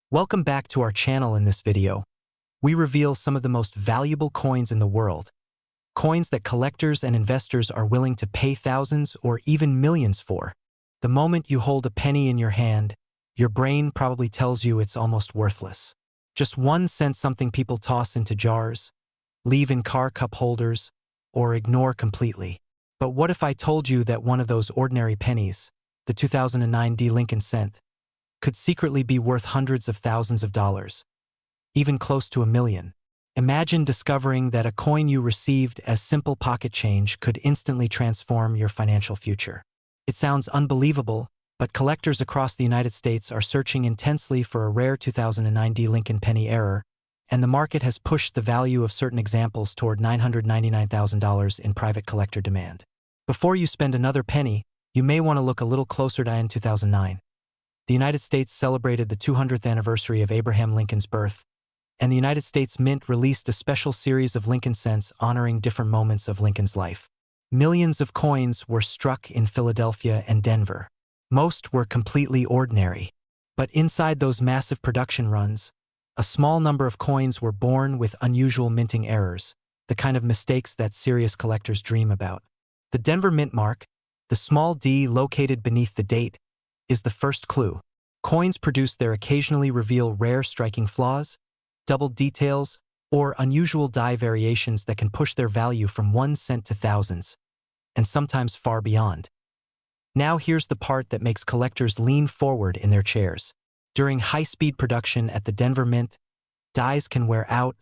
Welcome back to our channel. In this video, we reveal some of the most valuable coins in the world, coins that collectors and investors are willing to pay thousands or even millions for. The moment you hold a penny in your hand, your brain probably tells you it's almost worthless. Just 1 cent, something people toss into jars, leave in car cup holders, or ignore completely. But what if I told you that one of those ordinary pennies, the 2009 Lincoln cent, could secretly be worth hundreds of thousands of dollars, even close to $1 million. Imagine discovering that a coin you received as simple pocket change could instantly transform your financial future. It sounds unbelievable, but collectors across the United States are searching intensely for a rare 2009 Lincoln penny error, and the market has pushed the value of certain examples toward $999,000 in private collector demand. Before you spend another penny, you may want to look a little closer to 2009. The United States celebrated the 200th anniversary of Abraham Lincoln's birth, and the United States Mint released a special series of Lincoln cents honoring different moments of Lincoln's life. Millions of coins were struck in Philadelphia and Denver. Most were completely ordinary, but inside those massive production runs, a small number of coins were born with unusual minting errors, the kind of mistakes that serious collectors dream about. The Denver mint mark, the small d located beneath the date, is the first clue. Coins produced there occasionally reveal rare striking flaws, double details, or unusual die variations that can push their value from 1 cent to thousands, and sometimes far beyond. Now here's the part that makes collectors lean forward in their chairs. During high-speed production at the Denver Mint, dies can wear out,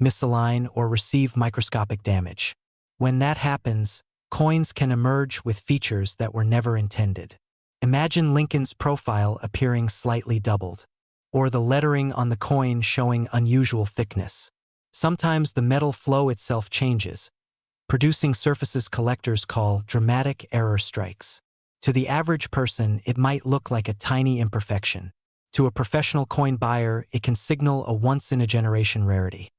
misalign, or receive microscopic damage. When that happens, coins can emerge with features that were never intended. Imagine Lincoln's profile appearing slightly doubled, or the lettering on the coin showing unusual thickness. Sometimes the metal flow itself changes, producing surfaces collectors call dramatic error strikes. To the average person, it might look like a tiny imperfection. To a professional coin buyer, it can signal a once-in-a-generation rarity.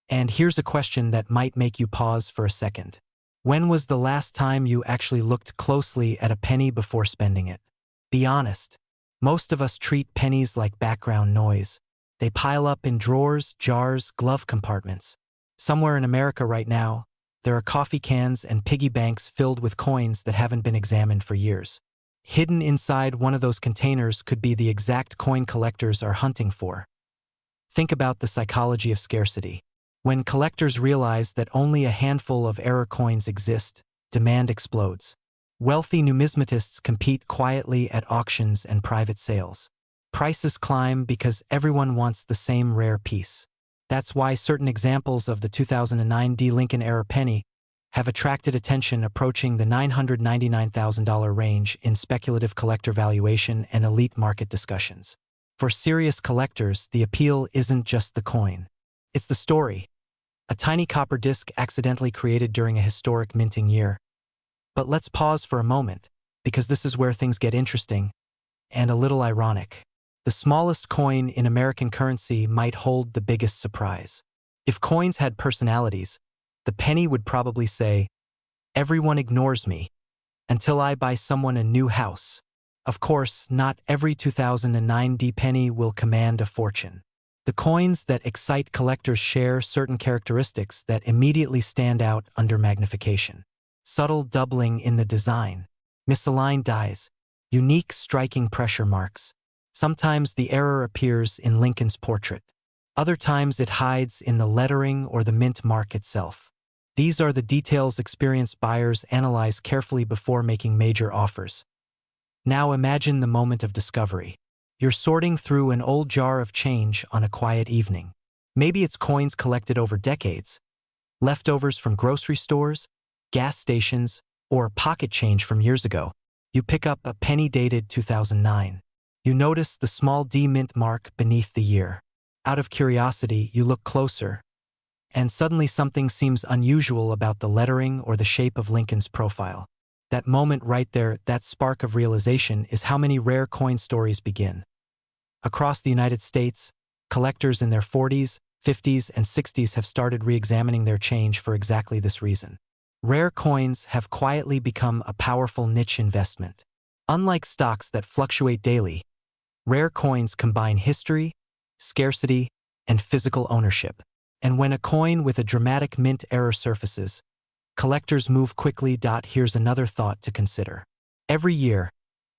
And here's a question that might make you pause for a second. When was the last time you actually looked closely at a penny before spending it? Be honest. Most of us treat pennies like background noise. They pile up in drawers, jars, glove compartments. Somewhere in America right now, there are coffee cans and piggy banks filled with coins that haven't been examined for years. Hidden inside one of those containers could be the exact coin collectors are hunting for. Think about the psychology of scarcity. When collectors realize that only a handful of error coins exist, demand explodes. Wealthy numismatists compete quietly at auctions and private sales. Prices climb because everyone wants the same rare piece. That's why certain examples of the 2009 Lincoln era penny have attracted attention approaching the $999,000 range in speculative collector valuation and elite market discussions. For serious collectors, the appeal isn't just the coin. It's the story. A tiny copper disc accidentally created during a historic minting year. But let's pause for a moment, because this is where things get interesting and a little ironic. The smallest coin in American currency might hold the biggest surprise. If coins had personalities, the penny would probably say, "Everyone ignores me until I buy someone a new house." Of course, not every 2009 penny will command a fortune. The coins that excite collectors share certain characteristics that immediately stand out under magnification. Subtle doubling in the design, misaligned dies, unique striking pressure marks. Sometimes the error appears in Lincoln's portrait. Other times it hides in the lettering or the mint mark itself. These are the details experienced buyers analyze carefully before making major offers. Now imagine the moment of discovery. You're sorting through an old jar of change on a quiet evening. Maybe it's coins collected over decades, leftovers from grocery stores, gas stations, or pocket change from years ago. You pick up a penny dated 2009. You notice the small D mint mark beneath the year. Out of curiosity, you look closer, and suddenly something seems unusual about the lettering or the shape of Lincoln's profile. That moment right there, that spark of realization, is how many rare coin stories begin. Across the United States, collectors in their 40s, 50s, and 60s have started re-examining their change for exactly this reason. Rare coins have quietly become a powerful niche investment. Unlike stocks that fluctuate daily, rare coins combine history, scarcity, and physical ownership. And when a coin with a dramatic mint error surfaces, collectors move quickly. Here's another thought to consider. Every year,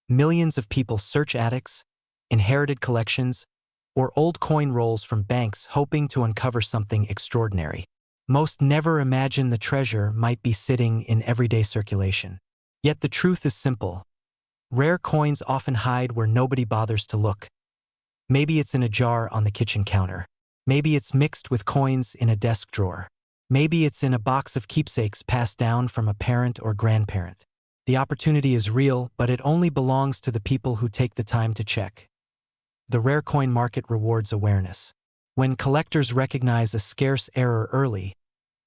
millions of people search attics, inherited collections, or old coin rolls from banks hoping to uncover something extraordinary. Most never imagine the treasure might be sitting in everyday circulation. Yet the truth is simple. Rare coins often hide where nobody bothers to look. Maybe it's in a jar on the kitchen counter. Maybe it's mixed with coins in a desk drawer. Maybe it's in a box of keepsakes passed down from a parent or grandparent. The opportunity is real, but it only belongs to the people who take the time to check. The rare coin market rewards awareness. When collectors recognize a scarce error early,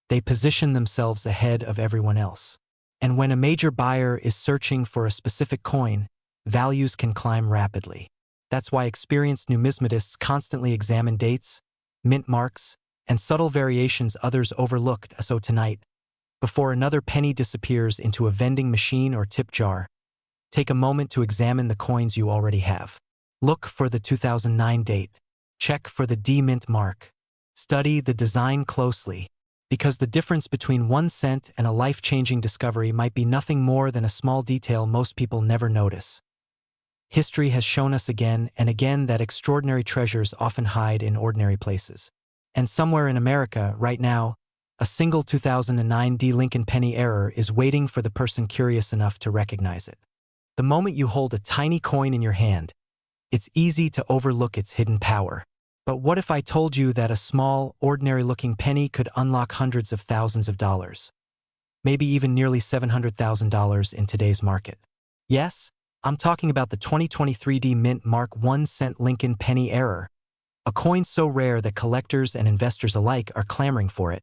they position themselves ahead of everyone else. And when a major buyer is searching for a specific coin, values can climb rapidly. That's why experienced numismatists constantly examine dates, mint marks, and subtle variations others overlooked. So tonight, before another penny disappears into a vending machine or tip jar, take a moment to examine the coins you already have. Look for the 2009 date. Check for the D mint mark. Study the design closely, because the difference between 1 cent and a life-changing discovery might be nothing more than a small detail most people never notice. History has shown us again and again that extraordinary treasures often hide in ordinary places. And somewhere in America, right now, a single 2009 D Lincoln penny error is waiting for the person curious enough to recognize it. The moment you hold a tiny coin in your hand, it's easy to overlook its hidden power. But what if I told you that a small, ordinary-looking penny could unlock hundreds of thousands of dollars? Maybe even nearly $700,000 in today's market. Yes, I'm talking about the 2023 D Mint Mark 1 cent Lincoln penny error, a coin so rare that collectors and investors alike are clamoring for it,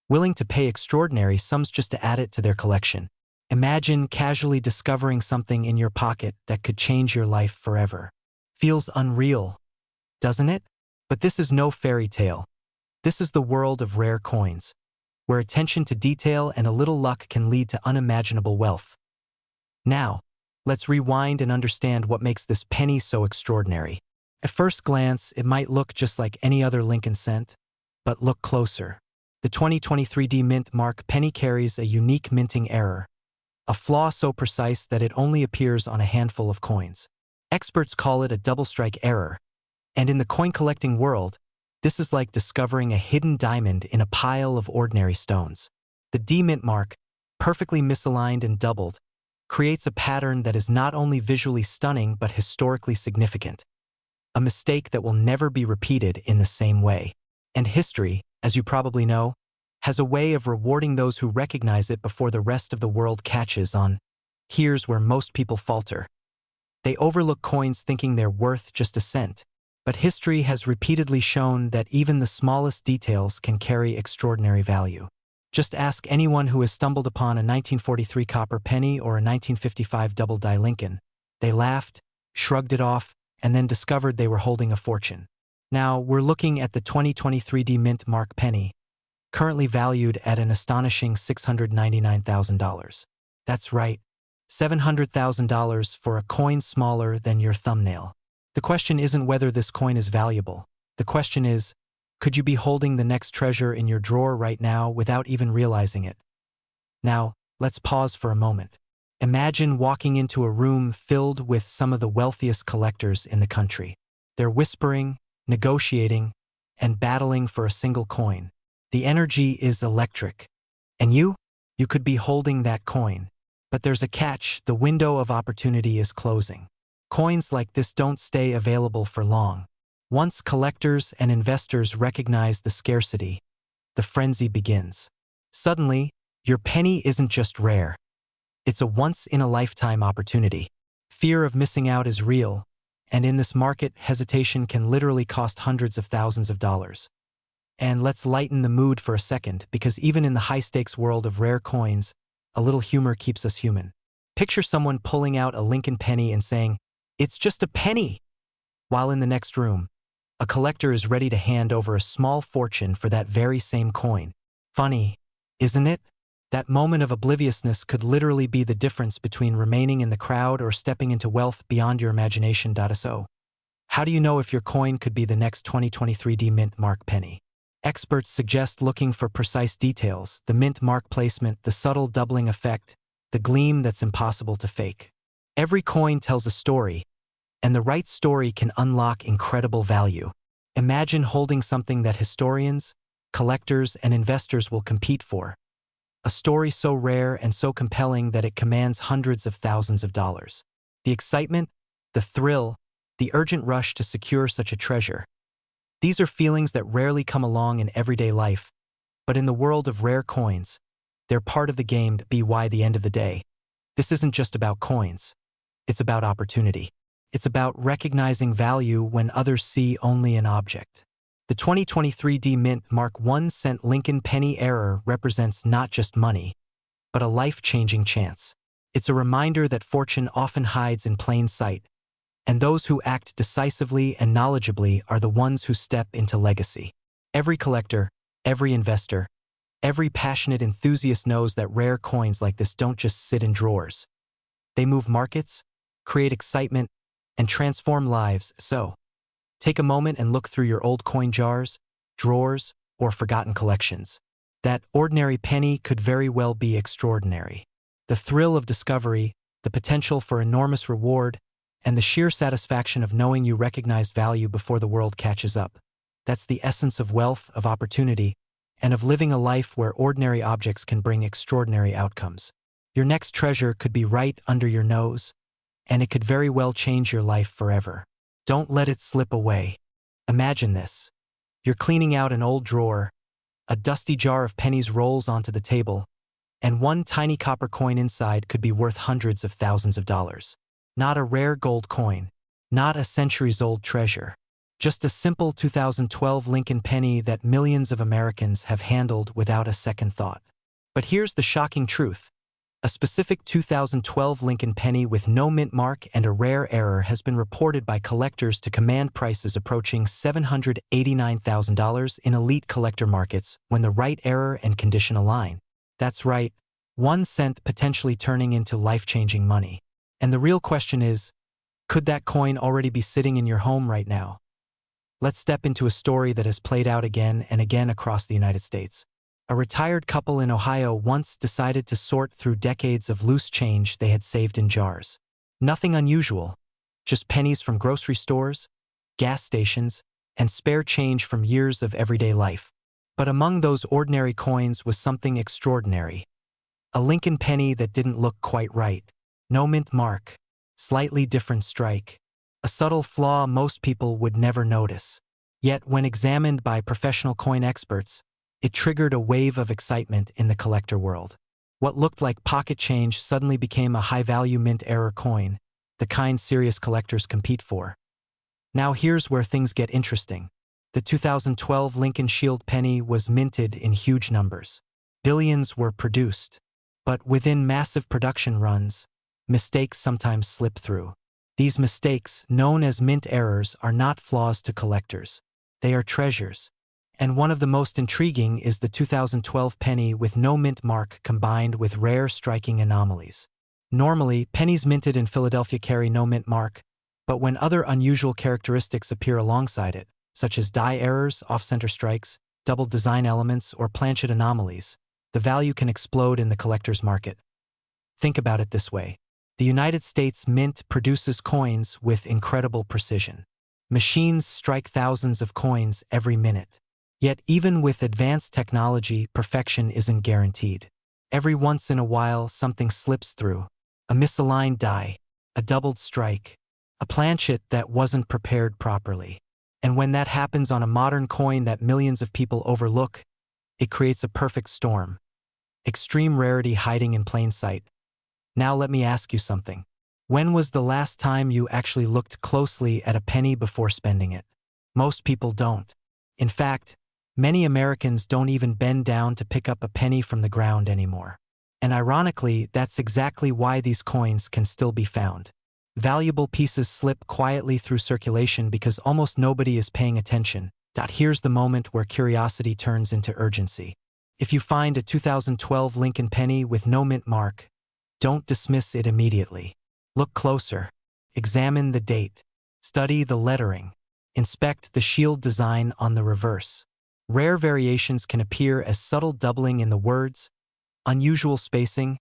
willing to pay extraordinary sums just to add it to their collection. Imagine casually discovering something in your pocket that could change your life forever. Feels unreal, doesn't it? But this is no fairy tale. This is the world of rare coins, where attention to detail and a little luck can lead to unimaginable wealth. Now, let's rewind and understand what makes this penny so extraordinary. At first glance, it might look just like any other Lincoln cent, but look closer. The 2023 D Mint Mark penny carries a unique minting error, a flaw so precise that it only appears on a handful of coins. Experts call it a double strike error, and in the coin collecting world, this is like discovering a hidden diamond in a pile of ordinary stones. The D Mint mark, perfectly misaligned and doubled, creates a pattern that is not only visually stunning but historically significant, a mistake that will never be repeated in the same way. And history, as you probably know, has a way of rewarding those who recognize it before the rest of the world catches on. Here's where most people falter. They overlook coins thinking they're worth just a cent, but history has repeatedly shown that even the smallest details can carry extraordinary value. Just ask anyone who has stumbled upon a 1943 copper penny or a 1955 double-die Lincoln. They laughed, shrugged it off, and then discovered they were holding a fortune. Now, we're looking at the 2023 D Mint Mark penny, currently valued at an astonishing $699,000. That's right, $700,000 for a coin smaller than your thumbnail. The question isn't whether this coin is valuable. The question is, could you be holding the next treasure in your drawer right now without even realizing it? Now, let's pause for a moment. Imagine walking into a room filled with some of the wealthiest collectors in the country. They're whispering, negotiating, and battling for a single coin. The energy is electric. And you could be holding that coin. But there's a catch: the window of opportunity is closing. Coins like this don't stay available for long. Once collectors and investors recognize the scarcity, the frenzy begins. Suddenly, your penny isn't just rare. It's a once-in-a-lifetime opportunity. Fear of missing out is real, and in this market, hesitation can literally cost hundreds of thousands of dollars. And let's lighten the mood for a second, because even in the high-stakes world of rare coins, a little humor keeps us human. Picture someone pulling out a Lincoln penny and saying, "It's just a penny," while in the next room, a collector is ready to hand over a small fortune for that very same coin. Funny, isn't it? That moment of obliviousness could literally be the difference between remaining in the crowd or stepping into wealth beyond your imagination. So, How do you know if your coin could be the next 2023 mint mark penny? Experts suggest looking for precise details, the mint mark placement, the subtle doubling effect, the gleam that's impossible to fake. Every coin tells a story, and the right story can unlock incredible value. Imagine holding something that historians, collectors, and investors will compete for. A story so rare and so compelling that it commands hundreds of thousands of dollars. The excitement, the thrill, the urgent rush to secure such a treasure. These are feelings that rarely come along in everyday life, but in the world of rare coins, they're part of the game. By the end of the day, this isn't just about coins. It's about opportunity. It's about recognizing value when others see only an object. The 2023 mint mark 1 cent Lincoln penny error represents not just money, but a life-changing chance. It's a reminder that fortune often hides in plain sight, and those who act decisively and knowledgeably are the ones who step into legacy. Every collector, every investor, every passionate enthusiast knows that rare coins like this don't just sit in drawers. They move markets, create excitement, and transform lives. So, take a moment and look through your old coin jars, drawers, or forgotten collections. That ordinary penny could very well be extraordinary. The thrill of discovery, the potential for enormous reward, and the sheer satisfaction of knowing you recognized value before the world catches up. That's the essence of wealth, of opportunity, and of living a life where ordinary objects can bring extraordinary outcomes. Your next treasure could be right under your nose, and it could very well change your life forever. Don't let it slip away. Imagine this. You're cleaning out an old drawer, a dusty jar of pennies rolls onto the table, and one tiny copper coin inside could be worth hundreds of thousands of dollars. Not a rare gold coin, not a centuries-old treasure, just a simple 2012 Lincoln penny that millions of Americans have handled without a second thought. But here's the shocking truth. A specific 2012 Lincoln penny with no mint mark and a rare error has been reported by collectors to command prices approaching $789,000 in elite collector markets when the right error and condition align. That's right, 1 cent potentially turning into life-changing money. And the real question is, could that coin already be sitting in your home right now? Let's step into a story that has played out again and again across the United States. A retired couple in Ohio once decided to sort through decades of loose change they had saved in jars. Nothing unusual, just pennies from grocery stores, gas stations, and spare change from years of everyday life. But among those ordinary coins was something extraordinary. A Lincoln penny that didn't look quite right. No mint mark, slightly different strike, a subtle flaw most people would never notice. Yet when examined by professional coin experts, it triggered a wave of excitement in the collector world. What looked like pocket change suddenly became a high-value mint error coin, the kind serious collectors compete for. Now here's where things get interesting. The 2012 Lincoln Shield penny was minted in huge numbers. Billions were produced. But within massive production runs, mistakes sometimes slip through. These mistakes, known as mint errors, are not flaws to collectors. They are treasures. And one of the most intriguing is the 2012 penny with no mint mark combined with rare striking anomalies. Normally, pennies minted in Philadelphia carry no mint mark, but when other unusual characteristics appear alongside it, such as die errors, off-center strikes, double design elements, or planchet anomalies, the value can explode in the collector's market. Think about it this way. The United States Mint produces coins with incredible precision. Machines strike thousands of coins every minute. Yet even with advanced technology, perfection isn't guaranteed. Every once in a while, something slips through. A misaligned die, a doubled strike, a planchet that wasn't prepared properly. And when that happens on a modern coin that millions of people overlook, it creates a perfect storm. Extreme rarity hiding in plain sight. Now let me ask you something. When was the last time you actually looked closely at a penny before spending it? Most people don't. In fact, many Americans don't even bend down to pick up a penny from the ground anymore. And ironically, that's exactly why these coins can still be found. Valuable pieces slip quietly through circulation because almost nobody is paying attention. Here's the moment where curiosity turns into urgency. If you find a 2012 Lincoln penny with no mint mark, don't dismiss it immediately. Look closer. Examine the date. Study the lettering. Inspect the shield design on the reverse. Rare variations can appear as subtle doubling in the words, unusual spacing,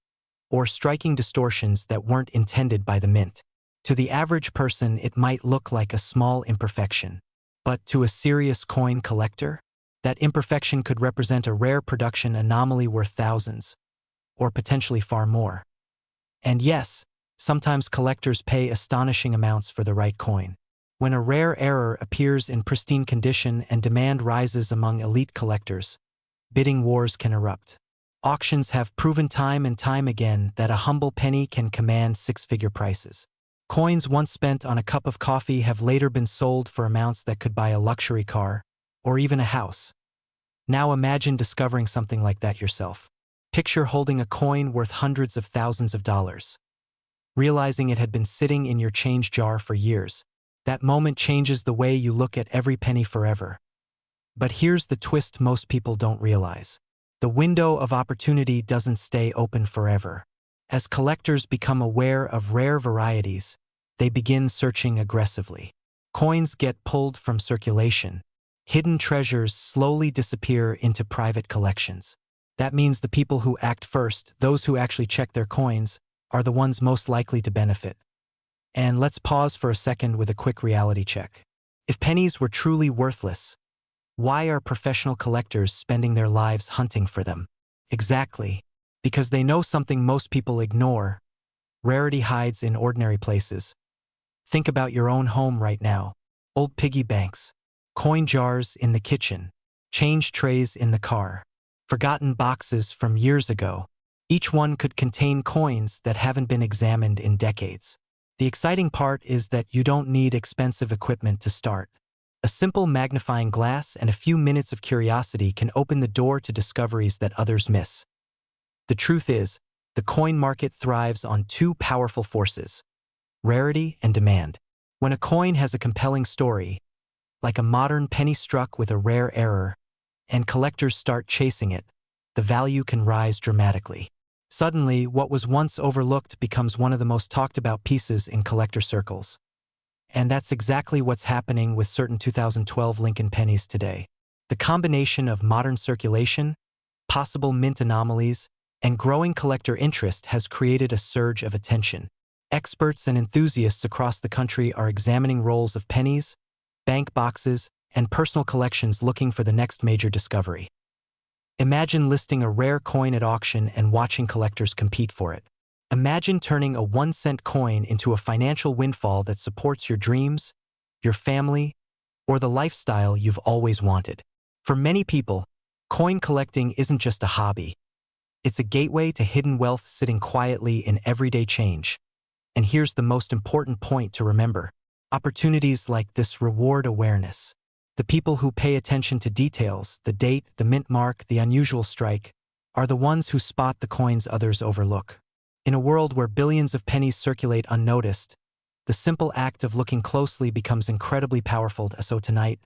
or striking distortions that weren't intended by the mint. To the average person, it might look like a small imperfection. But to a serious coin collector, that imperfection could represent a rare production anomaly worth thousands, or potentially far more. And yes, sometimes collectors pay astonishing amounts for the right coin. When a rare error appears in pristine condition and demand rises among elite collectors, bidding wars can erupt. Auctions have proven time and time again that a humble penny can command six-figure prices. Coins once spent on a cup of coffee have later been sold for amounts that could buy a luxury car, or even a house. Now imagine discovering something like that yourself. Picture holding a coin worth hundreds of thousands of dollars. Realizing it had been sitting in your change jar for years, that moment changes the way you look at every penny forever. But here's the twist most people don't realize. The window of opportunity doesn't stay open forever. As collectors become aware of rare varieties, they begin searching aggressively. Coins get pulled from circulation. Hidden treasures slowly disappear into private collections. That means the people who act first, those who actually check their coins, are the ones most likely to benefit. And let's pause for a second with a quick reality check. If pennies were truly worthless, why are professional collectors spending their lives hunting for them? Exactly, because they know something most people ignore. Rarity hides in ordinary places. Think about your own home right now. Old piggy banks, coin jars in the kitchen, change trays in the car, forgotten boxes from years ago. Each one could contain coins that haven't been examined in decades. The exciting part is that you don't need expensive equipment to start. A simple magnifying glass and a few minutes of curiosity can open the door to discoveries that others miss. The truth is, the coin market thrives on two powerful forces: rarity and demand. When a coin has a compelling story, like a modern penny struck with a rare error, and collectors start chasing it, the value can rise dramatically. Suddenly, what was once overlooked becomes one of the most talked about pieces in collector circles. And that's exactly what's happening with certain 2012 Lincoln pennies today. The combination of modern circulation, possible mint anomalies, and growing collector interest has created a surge of attention. Experts and enthusiasts across the country are examining rolls of pennies, bank boxes, and personal collections looking for the next major discovery. Imagine listing a rare coin at auction and watching collectors compete for it. Imagine turning a 1-cent coin into a financial windfall that supports your dreams, your family, or the lifestyle you've always wanted. For many people, coin collecting isn't just a hobby. It's a gateway to hidden wealth sitting quietly in everyday change. And here's the most important point to remember. Opportunities like this reward awareness. The people who pay attention to details, the date, the mint mark, the unusual strike, are the ones who spot the coins others overlook. In a world where billions of pennies circulate unnoticed, the simple act of looking closely becomes incredibly powerful. So tonight,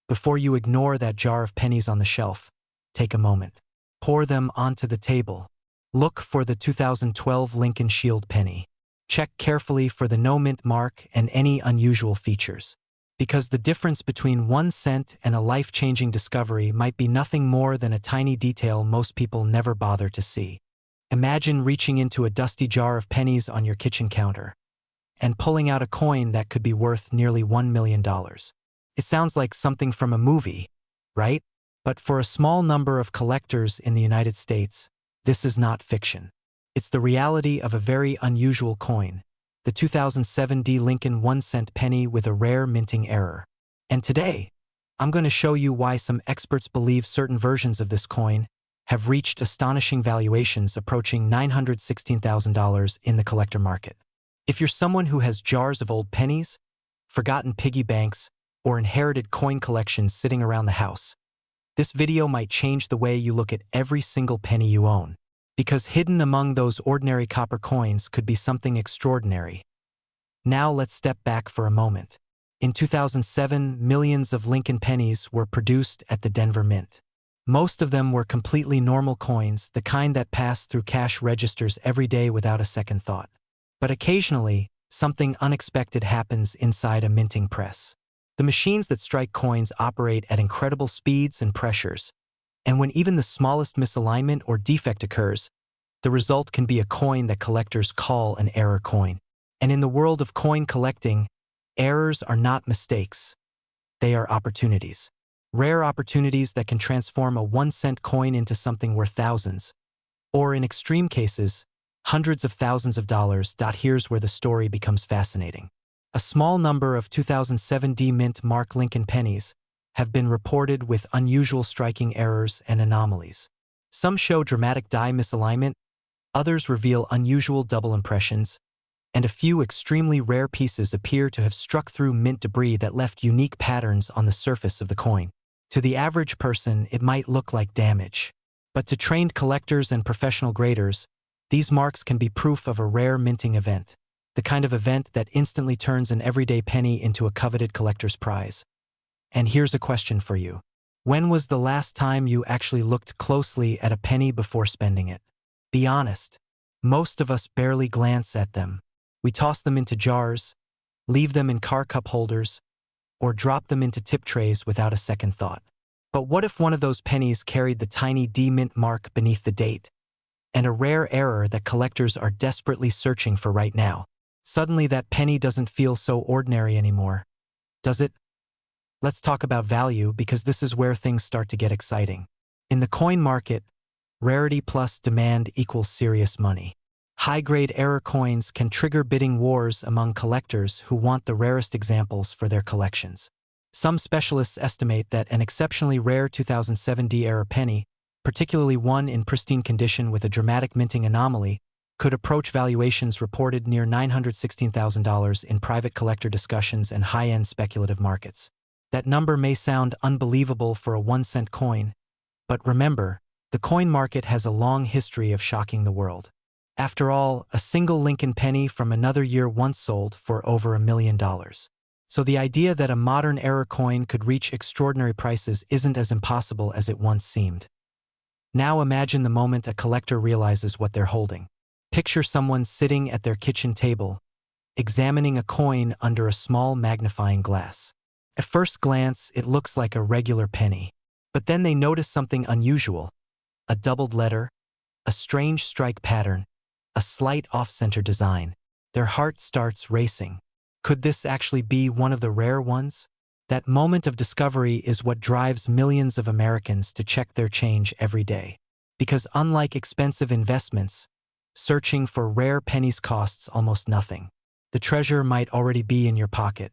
before you ignore that jar of pennies on the shelf, take a moment. Pour them onto the table. Look for the 2012 Lincoln Shield penny. Check carefully for the no mint mark and any unusual features. Because the difference between 1 cent and a life-changing discovery might be nothing more than a tiny detail most people never bother to see. Imagine reaching into a dusty jar of pennies on your kitchen counter and pulling out a coin that could be worth nearly $1 million. It sounds like something from a movie, right? But for a small number of collectors in the United States, this is not fiction. It's the reality of a very unusual coin, the 2007 Lincoln 1-cent penny with a rare minting error. And today, I'm going to show you why some experts believe certain versions of this coin have reached astonishing valuations approaching $916,000 in the collector market. If you're someone who has jars of old pennies, forgotten piggy banks, or inherited coin collections sitting around the house, this video might change the way you look at every single penny you own. Because hidden among those ordinary copper coins could be something extraordinary. Now let's step back for a moment. In 2007, millions of Lincoln pennies were produced at the Denver Mint. Most of them were completely normal coins, the kind that passed through cash registers every day without a second thought. But occasionally, something unexpected happens inside a minting press. The machines that strike coins operate at incredible speeds and pressures, and when even the smallest misalignment or defect occurs, the result can be a coin that collectors call an error coin. And in the world of coin collecting, errors are not mistakes. They are opportunities. Rare opportunities that can transform a 1-cent coin into something worth thousands, or in extreme cases, hundreds of thousands of dollars. Here's where the story becomes fascinating. A small number of 2007 mint Mark Lincoln pennies have been reported with unusual striking errors and anomalies. Some show dramatic die misalignment, others reveal unusual double impressions, and a few extremely rare pieces appear to have struck through mint debris that left unique patterns on the surface of the coin. To the average person, it might look like damage, but to trained collectors and professional graders, these marks can be proof of a rare minting event, the kind of event that instantly turns an everyday penny into a coveted collector's prize. And here's a question for you. When was the last time you actually looked closely at a penny before spending it? Be honest. Most of us barely glance at them. We toss them into jars, leave them in car cup holders, or drop them into tip trays without a second thought. But what if one of those pennies carried the tiny D mint mark beneath the date, and a rare error that collectors are desperately searching for right now? Suddenly that penny doesn't feel so ordinary anymore, does it? Let's talk about value, because this is where things start to get exciting. In the coin market, rarity plus demand equals serious money. High-grade error coins can trigger bidding wars among collectors who want the rarest examples for their collections. Some specialists estimate that an exceptionally rare 2007 error penny, particularly one in pristine condition with a dramatic minting anomaly, could approach valuations reported near $916,000 in private collector discussions and high-end speculative markets. That number may sound unbelievable for a 1-cent coin, but remember, the coin market has a long history of shocking the world. After all, a single Lincoln penny from another year once sold for over $1 million. So the idea that a modern error coin could reach extraordinary prices isn't as impossible as it once seemed. Now imagine the moment a collector realizes what they're holding. Picture someone sitting at their kitchen table, examining a coin under a small magnifying glass. At first glance, it looks like a regular penny. But then they notice something unusual: a doubled letter, a strange strike pattern, a slight off-center design. Their heart starts racing. Could this actually be one of the rare ones? That moment of discovery is what drives millions of Americans to check their change every day. Because unlike expensive investments, searching for rare pennies costs almost nothing. The treasure might already be in your pocket.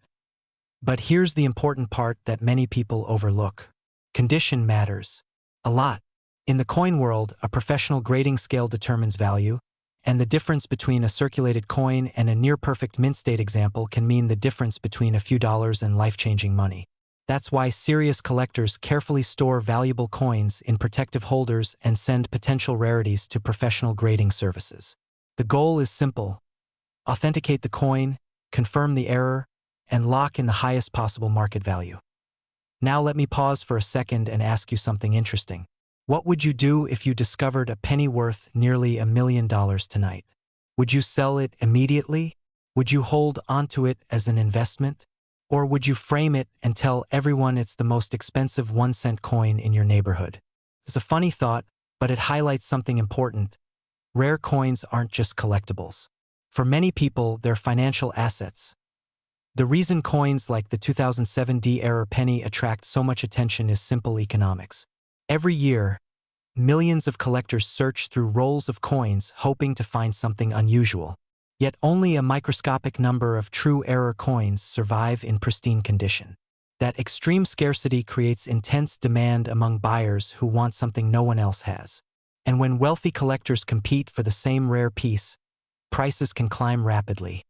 But here's the important part that many people overlook. Condition matters a lot. In the coin world, a professional grading scale determines value, and the difference between a circulated coin and a near-perfect mint state example can mean the difference between a few dollars and life-changing money. That's why serious collectors carefully store valuable coins in protective holders and send potential rarities to professional grading services. The goal is simple: authenticate the coin, confirm the error, and lock in the highest possible market value. Now let me pause for a second and ask you something interesting. What would you do if you discovered a penny worth nearly $1 million tonight? Would you sell it immediately? Would you hold onto it as an investment? Or would you frame it and tell everyone it's the most expensive 1-cent coin in your neighborhood? It's a funny thought, but it highlights something important. Rare coins aren't just collectibles. For many people, they're financial assets. The reason coins like the 2007 error penny attract so much attention is simple economics. Every year, millions of collectors search through rolls of coins hoping to find something unusual. Yet only a microscopic number of true error coins survive in pristine condition. That extreme scarcity creates intense demand among buyers who want something no one else has. And when wealthy collectors compete for the same rare piece, prices can climb rapidly.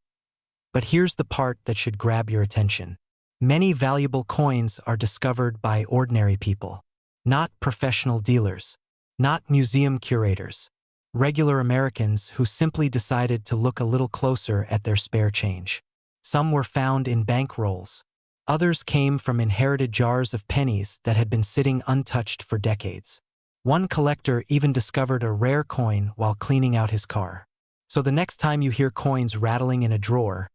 But here's the part that should grab your attention. Many valuable coins are discovered by ordinary people. Not professional dealers, not museum curators, regular Americans who simply decided to look a little closer at their spare change. Some were found in bank rolls. Others came from inherited jars of pennies that had been sitting untouched for decades. One collector even discovered a rare coin while cleaning out his car. So the next time you hear coins rattling in a drawer,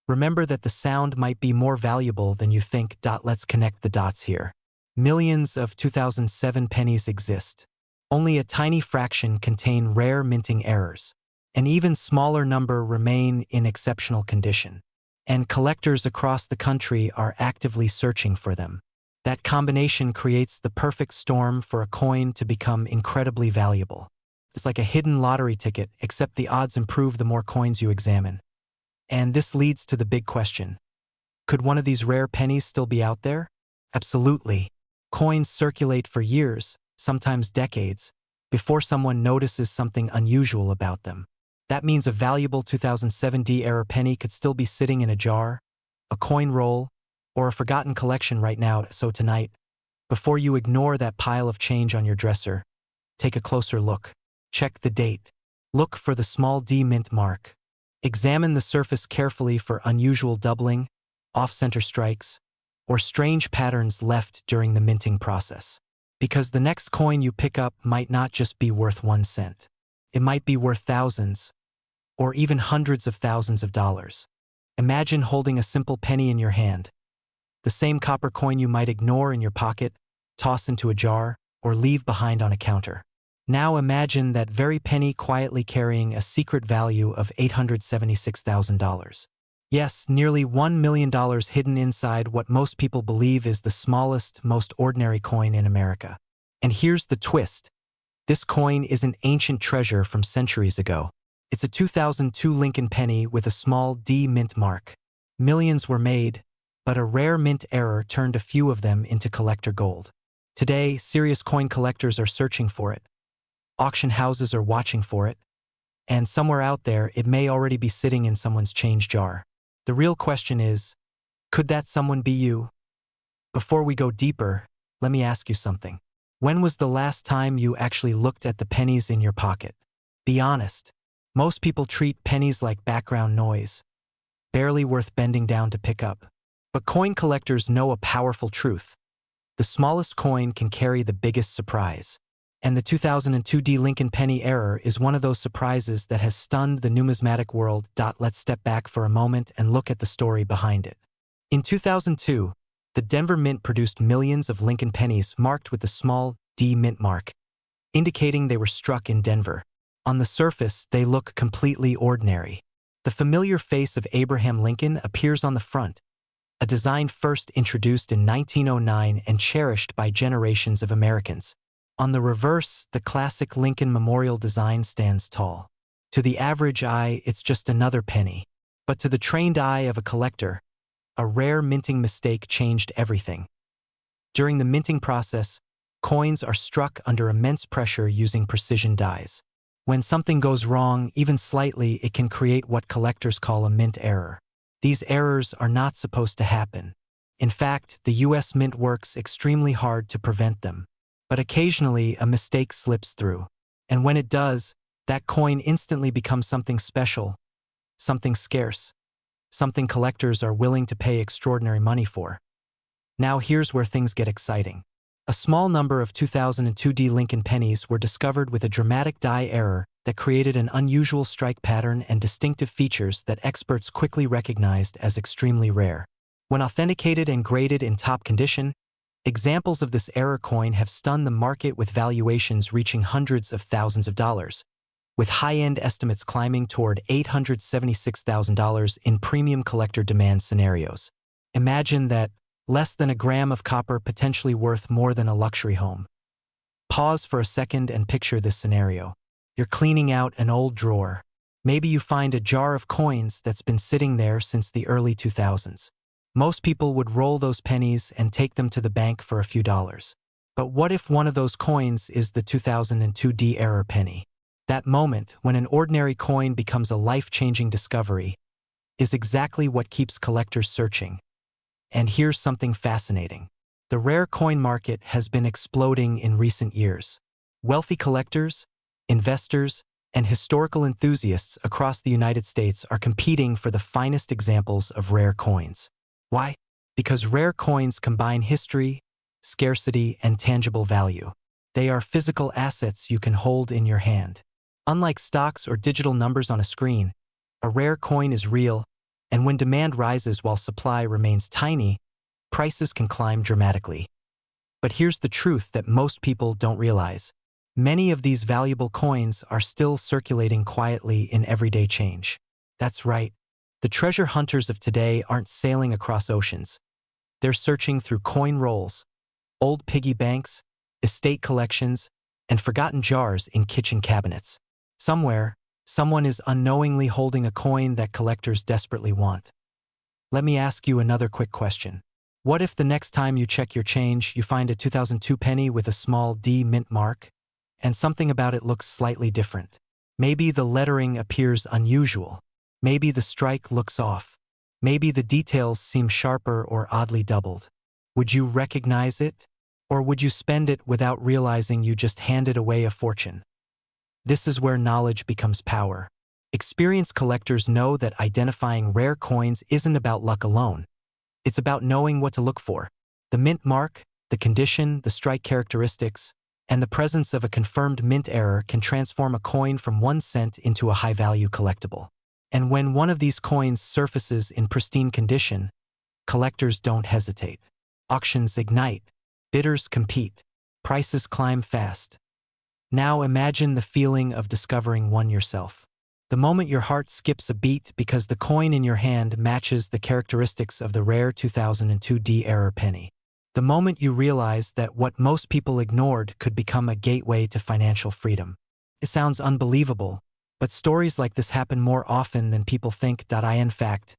Remember that the sound might be more valuable than you think. Let's connect the dots here. Millions of 2007 pennies exist. Only a tiny fraction contain rare minting errors. An even smaller number remain in exceptional condition. And collectors across the country are actively searching for them. That combination creates the perfect storm for a coin to become incredibly valuable. It's like a hidden lottery ticket, except the odds improve the more coins you examine. And this leads to the big question. Could one of these rare pennies still be out there? Absolutely. Coins circulate for years, sometimes decades, before someone notices something unusual about them. That means a valuable 2007-era penny could still be sitting in a jar, a coin roll, or a forgotten collection right now. So tonight, before you ignore that pile of change on your dresser, take a closer look. Check the date. Look for the small D mint mark. Examine the surface carefully for unusual doubling, off-center strikes, or strange patterns left during the minting process. Because the next coin you pick up might not just be worth 1 cent. It might be worth thousands, or even hundreds of thousands of dollars. Imagine holding a simple penny in your hand. The same copper coin you might ignore in your pocket, toss into a jar, or leave behind on a counter. Now imagine that very penny quietly carrying a secret value of $876,000. Yes, nearly $1 million hidden inside what most people believe is the smallest, most ordinary coin in America. And here's the twist. This coin is an ancient treasure from centuries ago. It's a 2002 Lincoln penny with a small D mint mark. Millions were made, but a rare mint error turned a few of them into collector gold. Today, serious coin collectors are searching for it. Auction houses are watching for it. And somewhere out there, it may already be sitting in someone's change jar. The real question is, could that someone be you? Before we go deeper, let me ask you something. When was the last time you actually looked at the pennies in your pocket? Be honest. Most people treat pennies like background noise, barely worth bending down to pick up. But coin collectors know a powerful truth. The smallest coin can carry the biggest surprise. And the 2002 D Lincoln penny error is one of those surprises that has stunned the numismatic world. Let's step back for a moment and look at the story behind it. In 2002, the Denver Mint produced millions of Lincoln pennies marked with the small D mint mark, indicating they were struck in Denver. On the surface, they look completely ordinary. The familiar face of Abraham Lincoln appears on the front, a design first introduced in 1909 and cherished by generations of Americans. On the reverse, the classic Lincoln Memorial design stands tall. To the average eye, it's just another penny. But to the trained eye of a collector, a rare minting mistake changed everything. During the minting process, coins are struck under immense pressure using precision dies. When something goes wrong, even slightly, it can create what collectors call a mint error. These errors are not supposed to happen. In fact, the US Mint works extremely hard to prevent them. But occasionally, a mistake slips through. And when it does, that coin instantly becomes something special, something scarce, something collectors are willing to pay extraordinary money for. Now here's where things get exciting. A small number of 2002 D Lincoln pennies were discovered with a dramatic die error that created an unusual strike pattern and distinctive features that experts quickly recognized as extremely rare. When authenticated and graded in top condition, examples of this error coin have stunned the market with valuations reaching hundreds of thousands of dollars, with high-end estimates climbing toward $876,000 in premium collector demand scenarios. Imagine that, less than a gram of copper potentially worth more than a luxury home. Pause for a second and picture this scenario. You're cleaning out an old drawer. Maybe you find a jar of coins that's been sitting there since the early 2000s. Most people would roll those pennies and take them to the bank for a few dollars. But what if one of those coins is the 2002 D error penny? That moment, when an ordinary coin becomes a life-changing discovery, is exactly what keeps collectors searching. And here's something fascinating. The rare coin market has been exploding in recent years. Wealthy collectors, investors, and historical enthusiasts across the United States are competing for the finest examples of rare coins. Why? Because rare coins combine history, scarcity, and tangible value. They are physical assets you can hold in your hand. Unlike stocks or digital numbers on a screen, a rare coin is real, And when demand rises while supply remains tiny, prices can climb dramatically. But here's the truth that most people don't realize. Many of these valuable coins are still circulating quietly in everyday change. That's right. The treasure hunters of today aren't sailing across oceans. They're searching through coin rolls, old piggy banks, estate collections, and forgotten jars in kitchen cabinets. Somewhere, someone is unknowingly holding a coin that collectors desperately want. Let me ask you another quick question. What if the next time you check your change, you find a 2002 penny with a small D mint mark, and something about it looks slightly different? Maybe the lettering appears unusual. Maybe the strike looks off. Maybe the details seem sharper or oddly doubled. Would you recognize it? Or would you spend it without realizing you just handed away a fortune? This is where knowledge becomes power. Experienced collectors know that identifying rare coins isn't about luck alone. It's about knowing what to look for. The mint mark, the condition, the strike characteristics, and the presence of a confirmed mint error can transform a coin from 1 cent into a high-value collectible. And when one of these coins surfaces in pristine condition, collectors don't hesitate. Auctions ignite. Bidders compete. Prices climb fast. Now imagine the feeling of discovering one yourself. The moment your heart skips a beat because the coin in your hand matches the characteristics of the rare 2002 D-era penny. The moment you realize that what most people ignored could become a gateway to financial freedom. It sounds unbelievable, but stories like this happen more often than people think. In fact,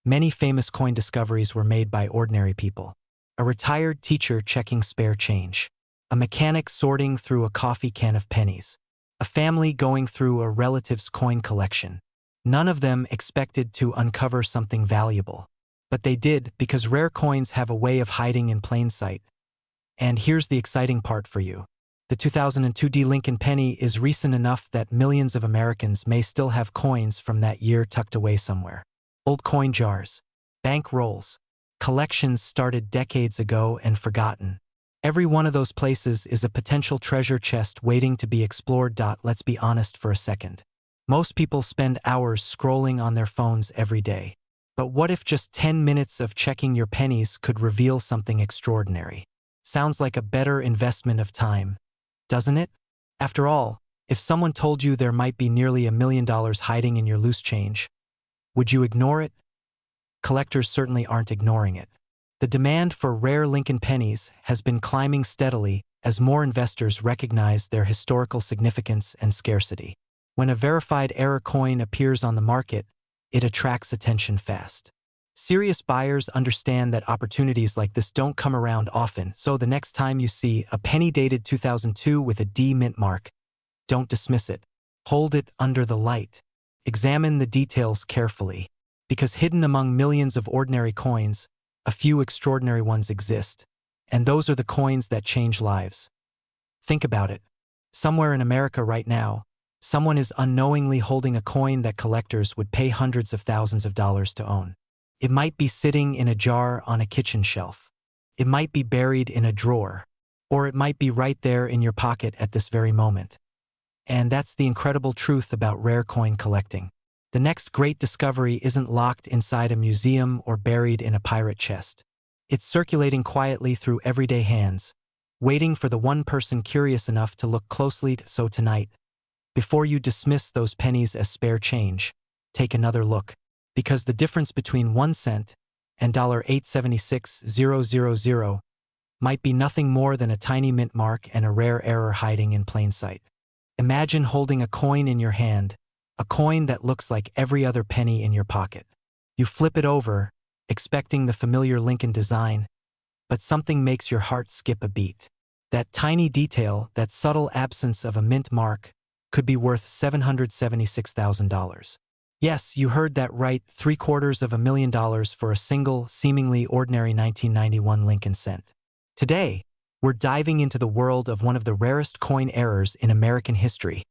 many famous coin discoveries were made by ordinary people. A retired teacher checking spare change. A mechanic sorting through a coffee can of pennies. A family going through a relative's coin collection. None of them expected to uncover something valuable. But they did, because rare coins have a way of hiding in plain sight. And here's the exciting part for you. The 2002 D Lincoln penny is recent enough that millions of Americans may still have coins from that year tucked away somewhere. Old coin jars, bank rolls, collections started decades ago and forgotten. Every one of those places is a potential treasure chest waiting to be explored. Let's be honest for a second. Most people spend hours scrolling on their phones every day. But what if just 10 minutes of checking your pennies could reveal something extraordinary? Sounds like a better investment of time, doesn't it? After all, if someone told you there might be nearly $1 million hiding in your loose change, would you ignore it? Collectors certainly aren't ignoring it. The demand for rare Lincoln pennies has been climbing steadily as more investors recognize their historical significance and scarcity. When a verified error coin appears on the market, it attracts attention fast. Serious buyers understand that opportunities like this don't come around often, so the next time you see a penny dated 2002 with a D mint mark, don't dismiss it. Hold it under the light. Examine the details carefully, because hidden among millions of ordinary coins, a few extraordinary ones exist, and those are the coins that change lives. Think about it. Somewhere in America right now, someone is unknowingly holding a coin that collectors would pay hundreds of thousands of dollars to own. It might be sitting in a jar on a kitchen shelf. It might be buried in a drawer. Or it might be right there in your pocket at this very moment. And that's the incredible truth about rare coin collecting. The next great discovery isn't locked inside a museum or buried in a pirate chest. It's circulating quietly through everyday hands, waiting for the one person curious enough to look closely. So tonight, before you dismiss those pennies as spare change, take another look, because the difference between 1 cent and $876,000 might be nothing more than a tiny mint mark and a rare error hiding in plain sight. Imagine holding a coin in your hand, a coin that looks like every other penny in your pocket. You flip it over, expecting the familiar Lincoln design, but something makes your heart skip a beat. That tiny detail, that subtle absence of a mint mark, could be worth $776,000. Yes, you heard that right, $750,000 for a single, seemingly ordinary 1991 Lincoln cent. Today, we're diving into the world of one of the rarest coin errors in American history,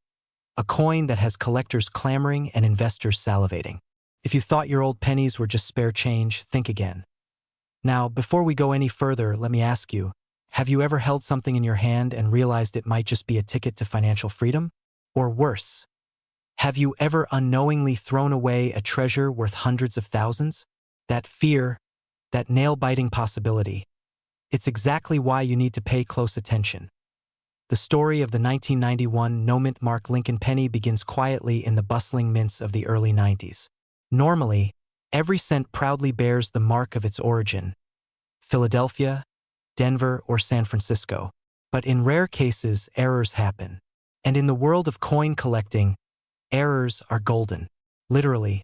a coin that has collectors clamoring and investors salivating. If you thought your old pennies were just spare change, think again. Now, before we go any further, let me ask you, have you ever held something in your hand and realized it might just be a ticket to financial freedom? Or worse, Have you ever unknowingly thrown away a treasure worth hundreds of thousands? That fear, that nail-biting possibility. It's exactly why you need to pay close attention. The story of the 1991 no-mint mark Lincoln penny begins quietly in the bustling mints of the early 90s. Normally, every cent proudly bears the mark of its origin: Philadelphia, Denver, or San Francisco. But in rare cases, errors happen. And in the world of coin collecting, errors are golden. Literally.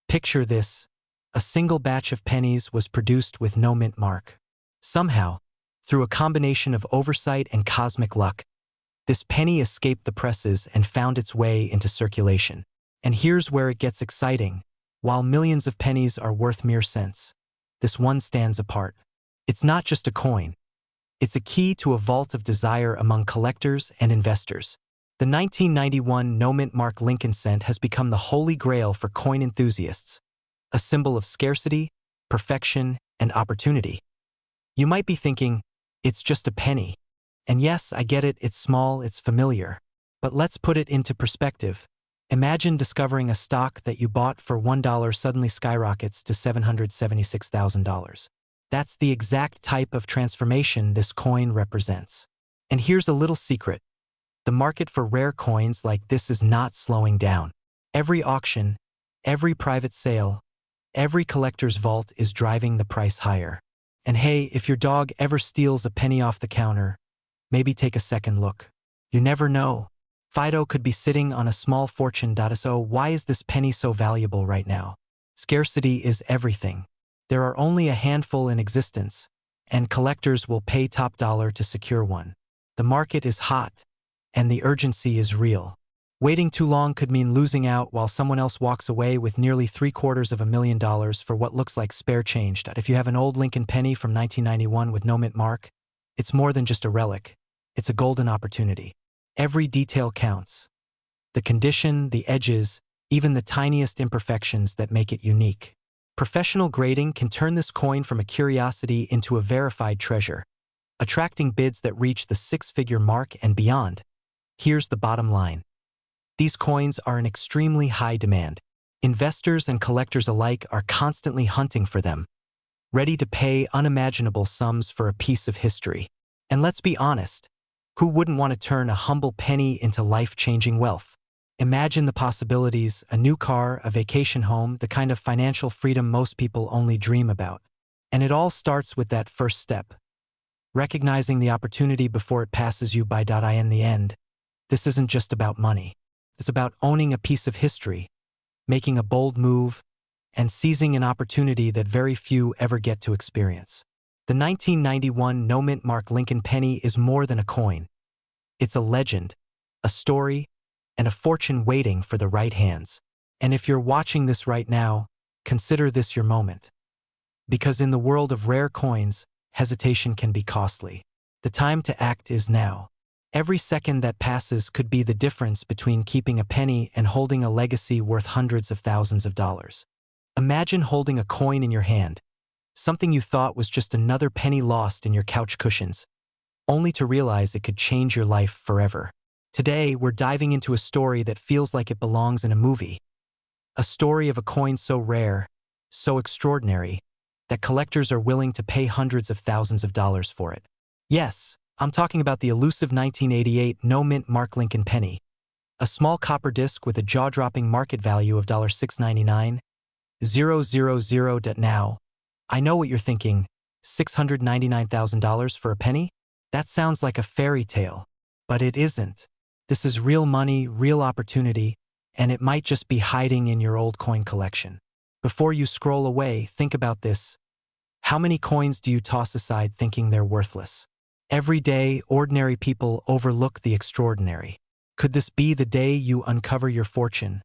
Picture this: a single batch of pennies was produced with no mint mark. Somehow, through a combination of oversight and cosmic luck, this penny escaped the presses and found its way into circulation. And here's where it gets exciting. While millions of pennies are worth mere cents, this one stands apart. It's not just a coin. It's a key to a vault of desire among collectors and investors. The 1991 no-mint mark Lincoln cent has become the holy grail for coin enthusiasts, a symbol of scarcity, perfection, and opportunity. You might be thinking, it's just a penny. And yes, I get it, it's small, it's familiar. But let's put it into perspective. Imagine discovering a stock that you bought for $1 suddenly skyrockets to $776,000. That's the exact type of transformation this coin represents. And here's a little secret. The market for rare coins like this is not slowing down. Every auction, every private sale, every collector's vault is driving the price higher. And hey, if your dog ever steals a penny off the counter, maybe take a second look. You never know. Fido could be sitting on a small fortune. So why is this penny so valuable right now? Scarcity is everything. There are only a handful in existence, and collectors will pay top dollar to secure one. The market is hot, and the urgency is real. Waiting too long could mean losing out while someone else walks away with nearly $750,000 for what looks like spare change. If you have an old Lincoln penny from 1991 with no mint mark, it's more than just a relic. It's a golden opportunity. Every detail counts. The condition, the edges, even the tiniest imperfections that make it unique. Professional grading can turn this coin from a curiosity into a verified treasure, attracting bids that reach the six-figure mark and beyond. Here's the bottom line. These coins are in extremely high demand. Investors and collectors alike are constantly hunting for them, ready to pay unimaginable sums for a piece of history. And let's be honest, who wouldn't want to turn a humble penny into life-changing wealth? Imagine the possibilities: a new car, a vacation home, the kind of financial freedom most people only dream about. And it all starts with that first step, recognizing the opportunity before it passes you by. In the end, this isn't just about money. It's about owning a piece of history, making a bold move, and seizing an opportunity that very few ever get to experience. The 1991 no-mint mark Lincoln penny is more than a coin. It's a legend, a story, and a fortune waiting for the right hands. And if you're watching this right now, consider this your moment. Because in the world of rare coins, hesitation can be costly. The time to act is now. Every second that passes could be the difference between keeping a penny and holding a legacy worth hundreds of thousands of dollars. Imagine holding a coin in your hand, something you thought was just another penny lost in your couch cushions, only to realize it could change your life forever. Today, we're diving into a story that feels like it belongs in a movie. A story of a coin so rare, so extraordinary, that collectors are willing to pay hundreds of thousands of dollars for it. Yes, I'm talking about the elusive 1988 no-mint mark Lincoln penny, a small copper disc with a jaw-dropping market value of $699,000. Now, I know what you're thinking: $699,000 for a penny? That sounds like a fairy tale, but it isn't. This is real money, real opportunity, and it might just be hiding in your old coin collection. Before you scroll away, think about this. How many coins do you toss aside thinking they're worthless? Every day, ordinary people overlook the extraordinary. Could this be the day you uncover your fortune?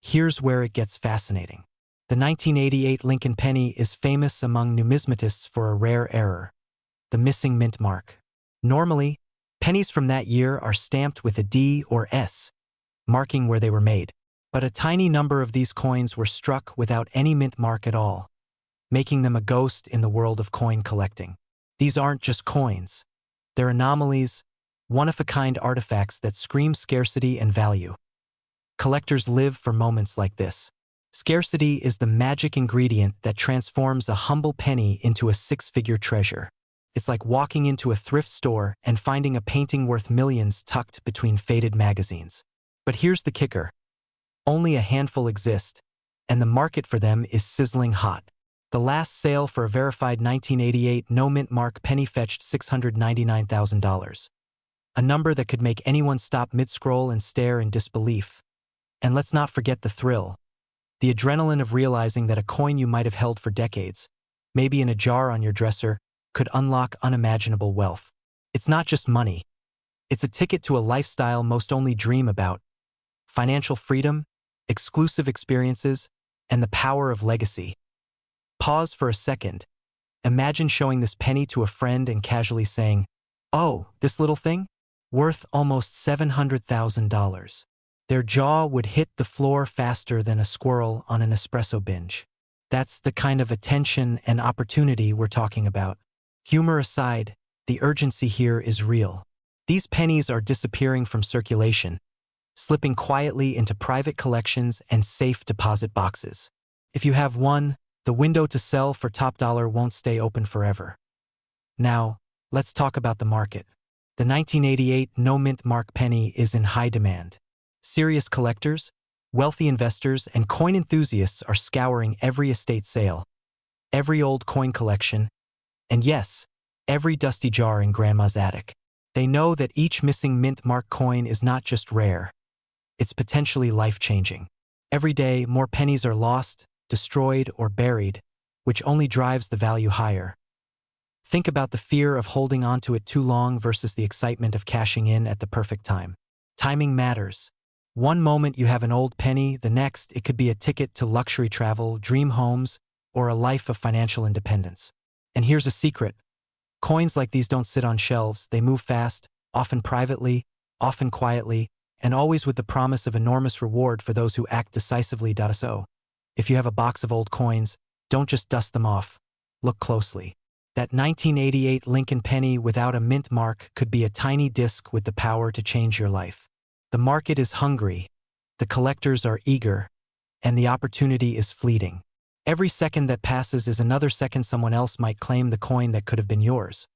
Here's where it gets fascinating. The 1988 Lincoln penny is famous among numismatists for a rare error: the missing mint mark. Normally, pennies from that year are stamped with a D or S, marking where they were made. But a tiny number of these coins were struck without any mint mark at all, making them a ghost in the world of coin collecting. These aren't just coins. They're anomalies, one-of-a-kind artifacts that scream scarcity and value. Collectors live for moments like this. Scarcity is the magic ingredient that transforms a humble penny into a six-figure treasure. It's like walking into a thrift store and finding a painting worth millions tucked between faded magazines. But here's the kicker. Only a handful exist, and the market for them is sizzling hot. The last sale for a verified 1988 no-mint mark penny fetched $699,000. A number that could make anyone stop mid-scroll and stare in disbelief. And let's not forget the thrill. The adrenaline of realizing that a coin you might have held for decades, maybe in a jar on your dresser, could unlock unimaginable wealth. It's not just money. It's a ticket to a lifestyle most only dream about. Financial freedom, exclusive experiences, and the power of legacy. Pause for a second. Imagine showing this penny to a friend and casually saying, "Oh, this little thing? Worth almost $700,000. Their jaw would hit the floor faster than a squirrel on an espresso binge. That's the kind of attention and opportunity we're talking about. Humor aside, the urgency here is real. These pennies are disappearing from circulation, slipping quietly into private collections and safe deposit boxes. If you have one, the window to sell for top dollar won't stay open forever. Now, let's talk about the market. The 1988 no-mint mark penny is in high demand. Serious collectors, wealthy investors, and coin enthusiasts are scouring every estate sale, every old coin collection, and yes, every dusty jar in grandma's attic. They know that each missing mint mark coin is not just rare, it's potentially life-changing. Every day, more pennies are lost, destroyed, or buried, which only drives the value higher. Think about the fear of holding onto it too long versus the excitement of cashing in at the perfect time. Timing matters. One moment you have an old penny, the next it could be a ticket to luxury travel, dream homes, or a life of financial independence. And here's a secret. Coins like these don't sit on shelves, they move fast, often privately, often quietly, and always with the promise of enormous reward for those who act decisively. So, if you have a box of old coins, don't just dust them off. Look closely. That 1988 Lincoln penny without a mint mark could be a tiny disc with the power to change your life. The market is hungry, the collectors are eager, and the opportunity is fleeting. Every second that passes is another second someone else might claim the coin that could have been yours.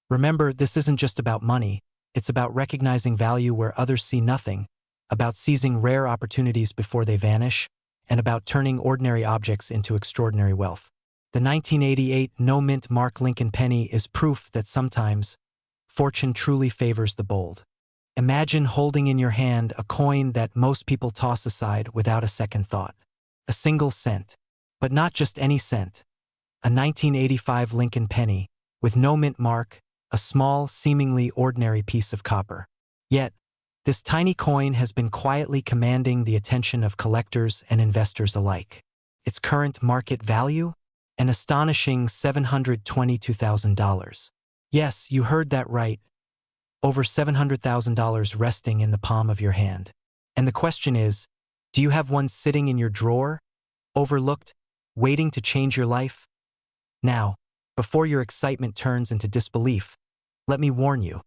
Remember, this isn't just about money, it's about recognizing value where others see nothing, about seizing rare opportunities before they vanish, and about turning ordinary objects into extraordinary wealth. The 1988 no-mint mark Lincoln penny is proof that sometimes fortune truly favors the bold. Imagine holding in your hand a coin that most people toss aside without a second thought. A single cent. But not just any cent. A 1985 Lincoln penny, with no mint mark, a small, seemingly ordinary piece of copper. Yet, this tiny coin has been quietly commanding the attention of collectors and investors alike. Its current market value? An astonishing $722,000. Yes, you heard that right. Over $700,000 resting in the palm of your hand. And the question is, do you have one sitting in your drawer, overlooked, waiting to change your life? Now, before your excitement turns into disbelief, let me warn you.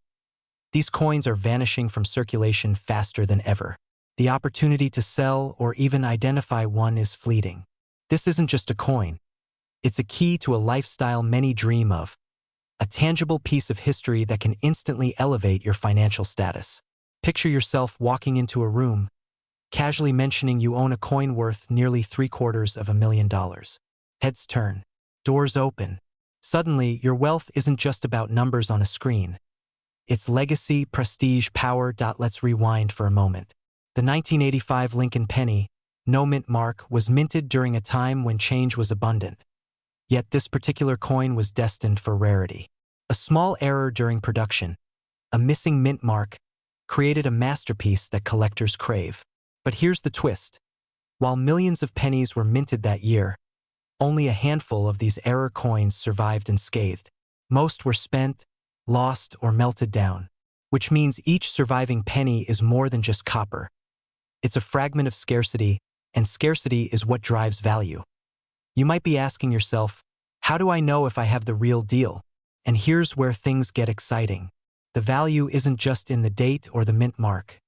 These coins are vanishing from circulation faster than ever. The opportunity to sell or even identify one is fleeting. This isn't just a coin. It's a key to a lifestyle many dream of. A tangible piece of history that can instantly elevate your financial status. Picture yourself walking into a room, casually mentioning you own a coin worth nearly $750,000. Heads turn. Doors open. Suddenly, your wealth isn't just about numbers on a screen. It's legacy, prestige, power. Let's rewind for a moment. The 1985 Lincoln penny, no mint mark, was minted during a time when change was abundant. Yet this particular coin was destined for rarity. A small error during production, a missing mint mark, created a masterpiece that collectors crave. But here's the twist. While millions of pennies were minted that year, only a handful of these error coins survived unscathed. Most were spent, lost, or melted down, which means each surviving penny is more than just copper. It's a fragment of scarcity, and scarcity is what drives value. You might be asking yourself, how do I know if I have the real deal? And here's where things get exciting. The value isn't just in the date or the mint mark.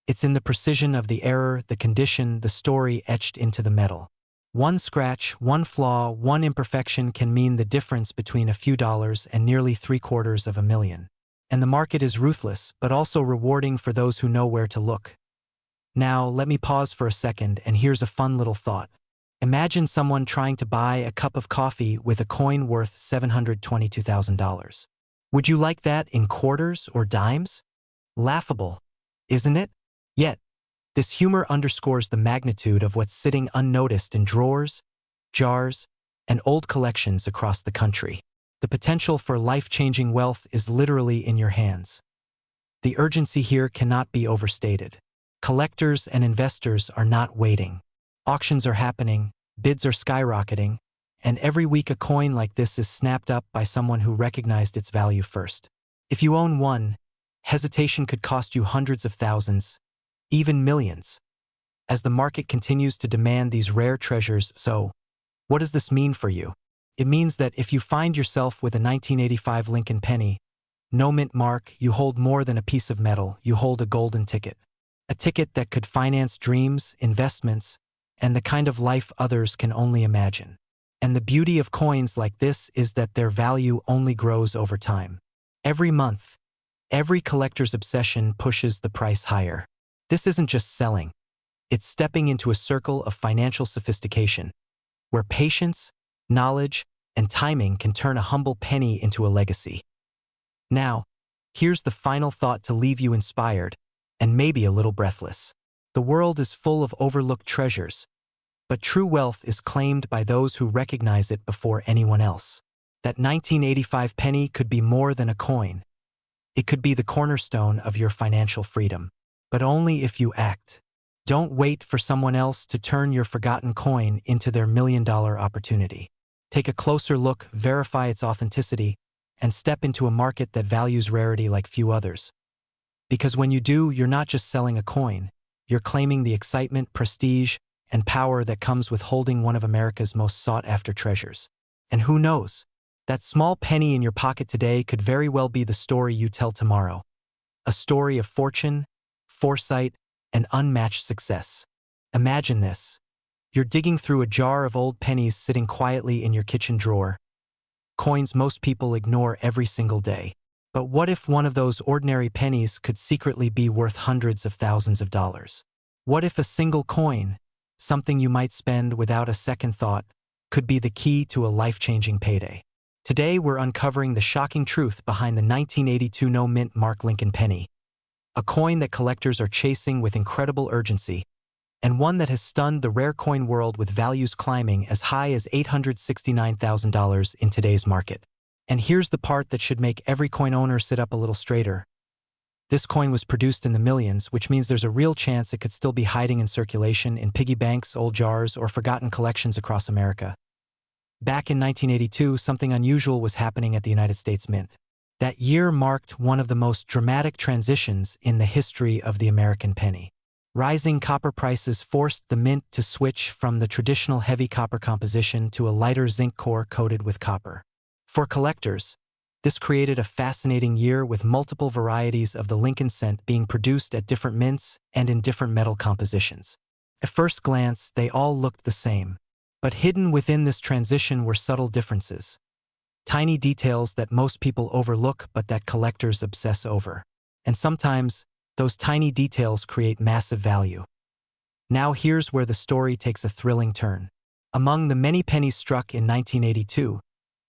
It's in the precision of the error, the condition, the story etched into the metal. One scratch, one flaw, one imperfection can mean the difference between a few dollars and nearly $750,000. And the market is ruthless, but also rewarding for those who know where to look. Now, let me pause for a second, and here's a fun little thought. Imagine someone trying to buy a cup of coffee with a coin worth $722,000. Would you like that in quarters or dimes? Laughable, isn't it? Yet, this humor underscores the magnitude of what's sitting unnoticed in drawers, jars, and old collections across the country. The potential for life-changing wealth is literally in your hands. The urgency here cannot be overstated. Collectors and investors are not waiting. Auctions are happening, bids are skyrocketing, and every week a coin like this is snapped up by someone who recognized its value first. If you own one, hesitation could cost you hundreds of thousands, even millions, as the market continues to demand these rare treasures. So, what does this mean for you? It means that if you find yourself with a 1985 Lincoln penny, no mint mark, you hold more than a piece of metal, you hold a golden ticket. A ticket that could finance dreams, investments, and the kind of life others can only imagine. And the beauty of coins like this is that their value only grows over time. Every month, every collector's obsession pushes the price higher. This isn't just selling. It's stepping into a circle of financial sophistication, where patience, knowledge, and timing can turn a humble penny into a legacy. Now, here's the final thought to leave you inspired, and maybe a little breathless. The world is full of overlooked treasures, but true wealth is claimed by those who recognize it before anyone else. That 1985 penny could be more than a coin. It could be the cornerstone of your financial freedom, but only if you act. Don't wait for someone else to turn your forgotten coin into their million-dollar opportunity. Take a closer look, verify its authenticity, and step into a market that values rarity like few others. Because when you do, you're not just selling a coin, you're claiming the excitement, prestige, and power that comes with holding one of America's most sought-after treasures. And who knows? That small penny in your pocket today could very well be the story you tell tomorrow. A story of fortune, foresight, and unmatched success. Imagine this. You're digging through a jar of old pennies sitting quietly in your kitchen drawer. Coins most people ignore every single day. But what if one of those ordinary pennies could secretly be worth hundreds of thousands of dollars? What if a single coin, something you might spend without a second thought, could be the key to a life-changing payday? Today we're uncovering the shocking truth behind the 1982 no-mint mark Lincoln penny, a coin that collectors are chasing with incredible urgency, and one that has stunned the rare coin world with values climbing as high as $869,000 in today's market. And here's the part that should make every coin owner sit up a little straighter. This coin was produced in the millions, which means there's a real chance it could still be hiding in circulation in piggy banks, old jars, or forgotten collections across America. Back in 1982, something unusual was happening at the United States Mint. That year marked one of the most dramatic transitions in the history of the American penny. Rising copper prices forced the mint to switch from the traditional heavy copper composition to a lighter zinc core coated with copper. For collectors, this created a fascinating year with multiple varieties of the Lincoln cent being produced at different mints and in different metal compositions. At first glance, they all looked the same, but hidden within this transition were subtle differences. Tiny details that most people overlook but that collectors obsess over. And sometimes, those tiny details create massive value. Now here's where the story takes a thrilling turn. Among the many pennies struck in 1982,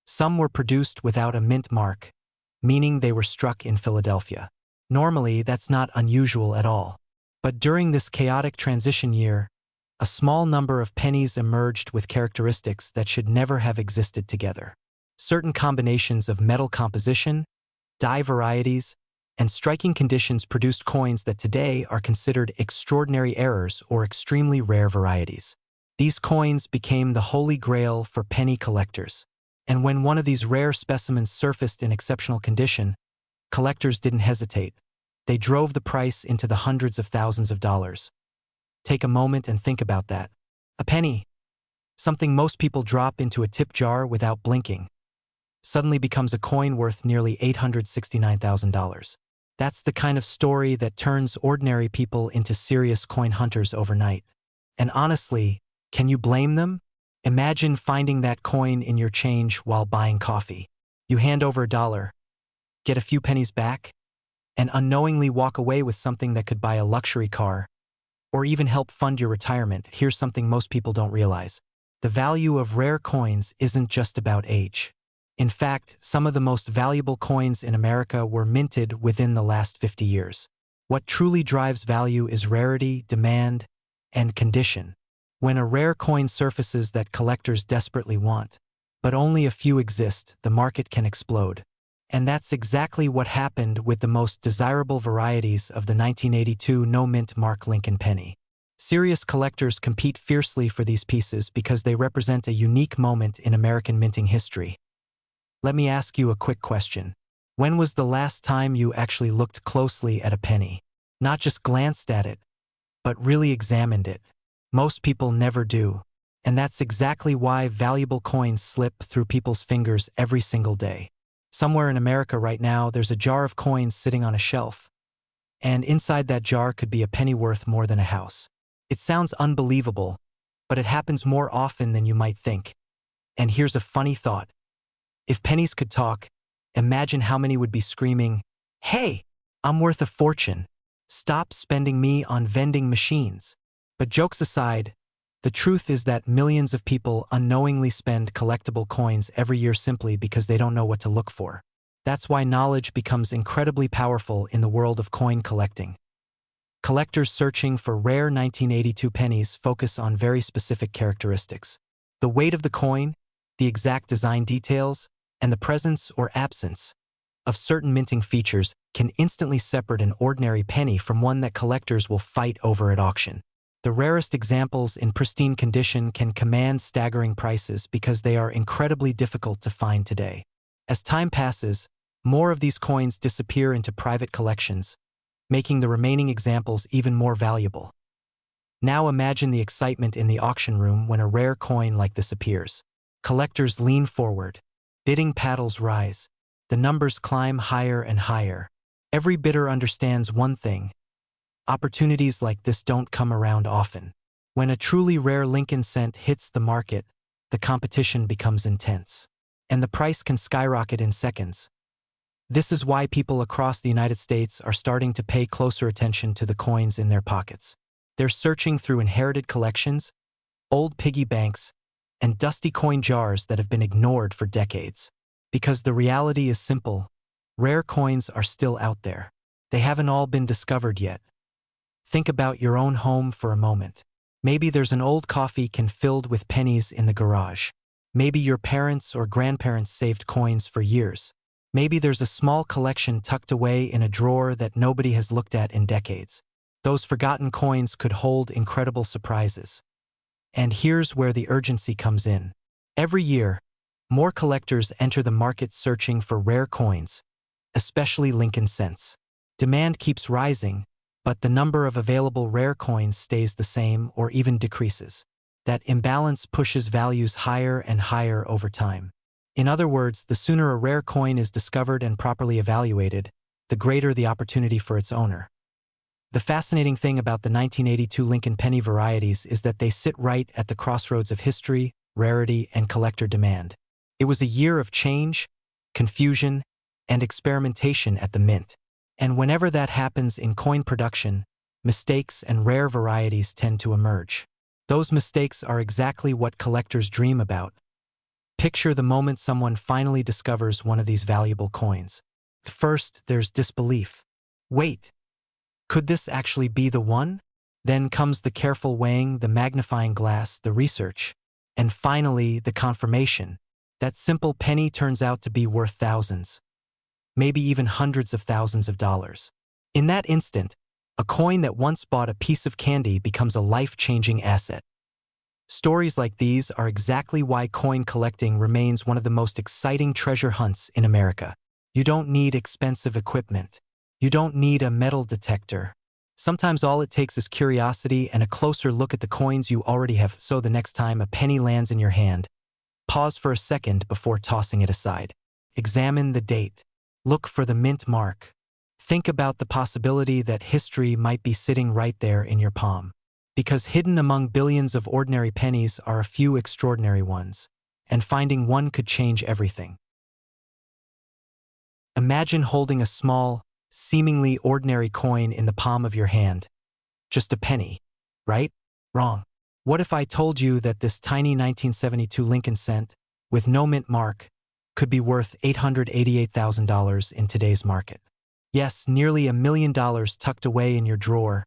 some were produced without a mint mark, meaning they were struck in Philadelphia. Normally, that's not unusual at all. But during this chaotic transition year, a small number of pennies emerged with characteristics that should never have existed together. Certain combinations of metal composition, die varieties, and striking conditions produced coins that today are considered extraordinary errors or extremely rare varieties. These coins became the holy grail for penny collectors. And when one of these rare specimens surfaced in exceptional condition, collectors didn't hesitate. They drove the price into the hundreds of thousands of dollars. Take a moment and think about that. A penny, something most people drop into a tip jar without blinking, suddenly becomes a coin worth nearly $869,000. That's the kind of story that turns ordinary people into serious coin hunters overnight. And honestly, can you blame them? Imagine finding that coin in your change while buying coffee. You hand over $1, get a few pennies back, and unknowingly walk away with something that could buy a luxury car or even help fund your retirement. Here's something most people don't realize. The value of rare coins isn't just about age. In fact, some of the most valuable coins in America were minted within the last 50 years. What truly drives value is rarity, demand, and condition. When a rare coin surfaces that collectors desperately want, but only a few exist, the market can explode. And that's exactly what happened with the most desirable varieties of the 1982 no-mint Mark Lincoln penny. Serious collectors compete fiercely for these pieces because they represent a unique moment in American minting history. Let me ask you a quick question. When was the last time you actually looked closely at a penny? Not just glanced at it, but really examined it. Most people never do. And that's exactly why valuable coins slip through people's fingers every single day. Somewhere in America right now, there's a jar of coins sitting on a shelf. And inside that jar could be a penny worth more than a house. It sounds unbelievable, but it happens more often than you might think. And here's a funny thought. If pennies could talk, imagine how many would be screaming, "Hey, I'm worth a fortune. Stop spending me on vending machines." But jokes aside, the truth is that millions of people unknowingly spend collectible coins every year simply because they don't know what to look for. That's why knowledge becomes incredibly powerful in the world of coin collecting. Collectors searching for rare 1982 pennies focus on very specific characteristics. The weight of the coin, the exact design details, and the presence or absence of certain minting features can instantly separate an ordinary penny from one that collectors will fight over at auction. The rarest examples in pristine condition can command staggering prices because they are incredibly difficult to find today. As time passes, more of these coins disappear into private collections, making the remaining examples even more valuable. Now imagine the excitement in the auction room when a rare coin like this appears. Collectors lean forward. Bidding paddles rise. The numbers climb higher and higher. Every bidder understands one thing. Opportunities like this don't come around often. When a truly rare Lincoln cent hits the market, the competition becomes intense. And the price can skyrocket in seconds. This is why people across the United States are starting to pay closer attention to the coins in their pockets. They're searching through inherited collections, old piggy banks, and dusty coin jars that have been ignored for decades. Because the reality is simple, rare coins are still out there. They haven't all been discovered yet. Think about your own home for a moment. Maybe there's an old coffee can filled with pennies in the garage. Maybe your parents or grandparents saved coins for years. Maybe there's a small collection tucked away in a drawer that nobody has looked at in decades. Those forgotten coins could hold incredible surprises. And here's where the urgency comes in. Every year, more collectors enter the market searching for rare coins, especially Lincoln cents. Demand keeps rising, but the number of available rare coins stays the same or even decreases. That imbalance pushes values higher and higher over time. In other words, the sooner a rare coin is discovered and properly evaluated, the greater the opportunity for its owner. The fascinating thing about the 1982 Lincoln penny varieties is that they sit right at the crossroads of history, rarity, and collector demand. It was a year of change, confusion, and experimentation at the mint. And whenever that happens in coin production, mistakes and rare varieties tend to emerge. Those mistakes are exactly what collectors dream about. Picture the moment someone finally discovers one of these valuable coins. First, there's disbelief. Wait, could this actually be the one? Then comes the careful weighing, the magnifying glass, the research. And finally, the confirmation. That simple penny turns out to be worth thousands, maybe even hundreds of thousands of dollars. In that instant, a coin that once bought a piece of candy becomes a life-changing asset. Stories like these are exactly why coin collecting remains one of the most exciting treasure hunts in America. You don't need expensive equipment. You don't need a metal detector. Sometimes all it takes is curiosity and a closer look at the coins you already have. So the next time a penny lands in your hand, pause for a second before tossing it aside. Examine the date. Look for the mint mark. Think about the possibility that history might be sitting right there in your palm. Because hidden among billions of ordinary pennies are a few extraordinary ones, and finding one could change everything. Imagine holding a small, seemingly ordinary coin in the palm of your hand. Just a penny, right? Wrong. What if I told you that this tiny 1972 Lincoln cent, with no mint mark, could be worth $888,000 in today's market? Yes, nearly $1 million tucked away in your drawer,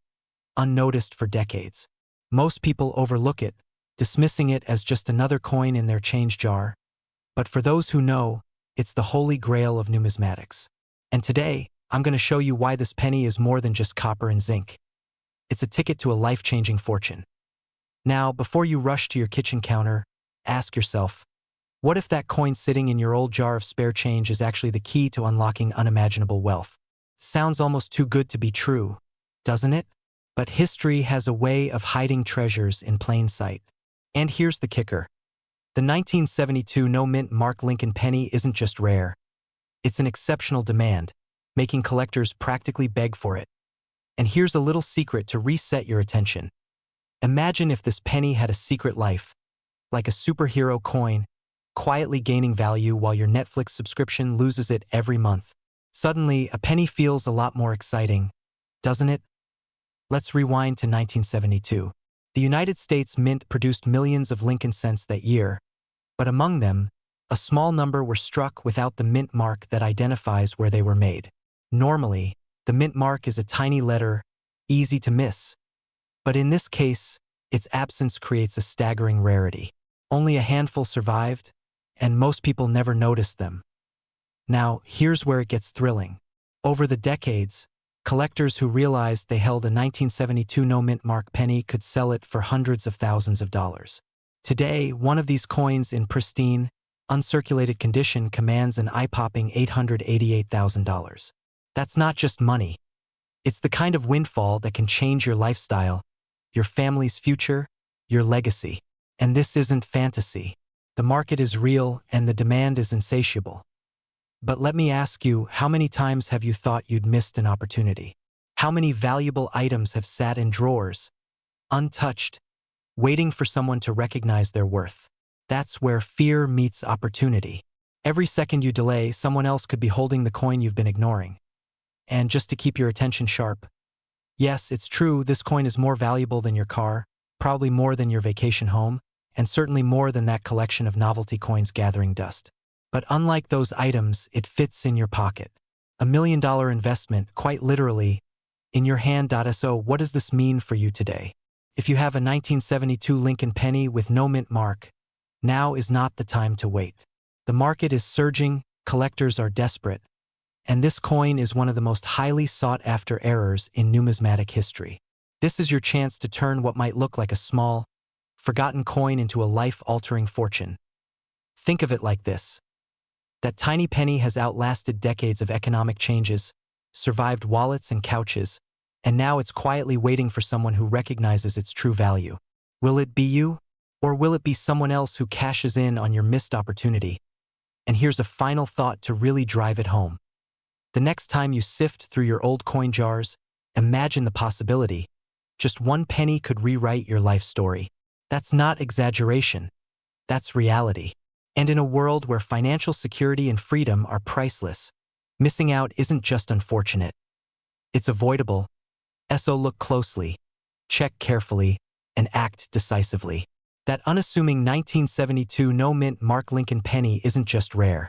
unnoticed for decades. Most people overlook it, dismissing it as just another coin in their change jar. But for those who know, it's the holy grail of numismatics. And today, I'm going to show you why this penny is more than just copper and zinc. It's a ticket to a life-changing fortune. Now, before you rush to your kitchen counter, ask yourself, what if that coin sitting in your old jar of spare change is actually the key to unlocking unimaginable wealth? Sounds almost too good to be true, doesn't it? But history has a way of hiding treasures in plain sight. And here's the kicker. The 1972 no-mint mark Lincoln penny isn't just rare. It's an exceptional demand, making collectors practically beg for it. And here's a little secret to reset your attention. Imagine if this penny had a secret life, like a superhero coin, quietly gaining value while your Netflix subscription loses it every month. Suddenly, a penny feels a lot more exciting, doesn't it? Let's rewind to 1972. The United States Mint produced millions of Lincoln cents that year, but among them, a small number were struck without the mint mark that identifies where they were made. Normally, the mint mark is a tiny letter, easy to miss. But in this case, its absence creates a staggering rarity. Only a handful survived, and most people never noticed them. Now, here's where it gets thrilling. Over the decades, collectors who realized they held a 1972 no-mint mark penny could sell it for hundreds of thousands of dollars. Today, one of these coins in pristine, uncirculated condition commands an eye-popping $888,000. That's not just money. It's the kind of windfall that can change your lifestyle, your family's future, your legacy. And this isn't fantasy. The market is real and the demand is insatiable. But let me ask you, how many times have you thought you'd missed an opportunity? How many valuable items have sat in drawers, untouched, waiting for someone to recognize their worth? That's where fear meets opportunity. Every second you delay, someone else could be holding the coin you've been ignoring. And just to keep your attention sharp, yes, it's true, this coin is more valuable than your car, probably more than your vacation home, and certainly more than that collection of novelty coins gathering dust. But unlike those items, it fits in your pocket. $1 million investment, quite literally, in your hand. So what does this mean for you today? If you have a 1972 Lincoln penny with no mint mark, now is not the time to wait. The market is surging, collectors are desperate, and this coin is one of the most highly sought-after errors in numismatic history. This is your chance to turn what might look like a small, forgotten coin into a life-altering fortune. Think of it like this. That tiny penny has outlasted decades of economic changes, survived wallets and couches, and now it's quietly waiting for someone who recognizes its true value. Will it be you? Or will it be someone else who cashes in on your missed opportunity? And here's a final thought to really drive it home. The next time you sift through your old coin jars, imagine the possibility. Just one penny could rewrite your life story. That's not exaggeration. That's reality. And in a world where financial security and freedom are priceless, missing out isn't just unfortunate. It's avoidable. So look closely, check carefully, and act decisively. That unassuming 1972 no-mint mark Lincoln penny isn't just rare.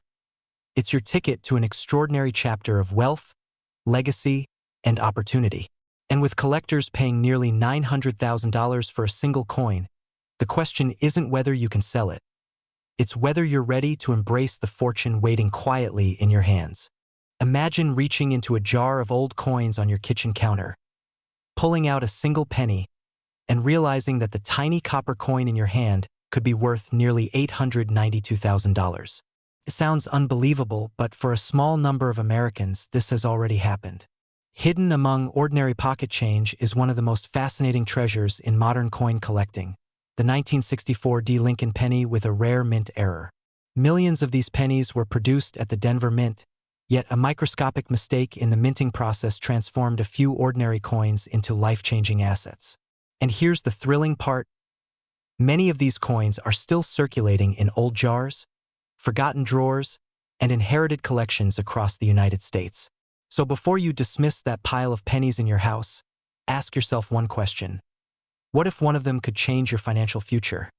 It's your ticket to an extraordinary chapter of wealth, legacy, and opportunity. And with collectors paying nearly $900,000 for a single coin, the question isn't whether you can sell it. It's whether you're ready to embrace the fortune waiting quietly in your hands. Imagine reaching into a jar of old coins on your kitchen counter, pulling out a single penny, and realizing that the tiny copper coin in your hand could be worth nearly $892,000. It sounds unbelievable, but for a small number of Americans, this has already happened. Hidden among ordinary pocket change is one of the most fascinating treasures in modern coin collecting, the 1964 D. Lincoln penny with a rare mint error. Millions of these pennies were produced at the Denver Mint, Yet a microscopic mistake in the minting process transformed a few ordinary coins into life-changing assets. And here's the thrilling part. Many of these coins are still circulating in old jars, forgotten drawers, and inherited collections across the United States. So before you dismiss that pile of pennies in your house, ask yourself one question. What if one of them could change your financial future?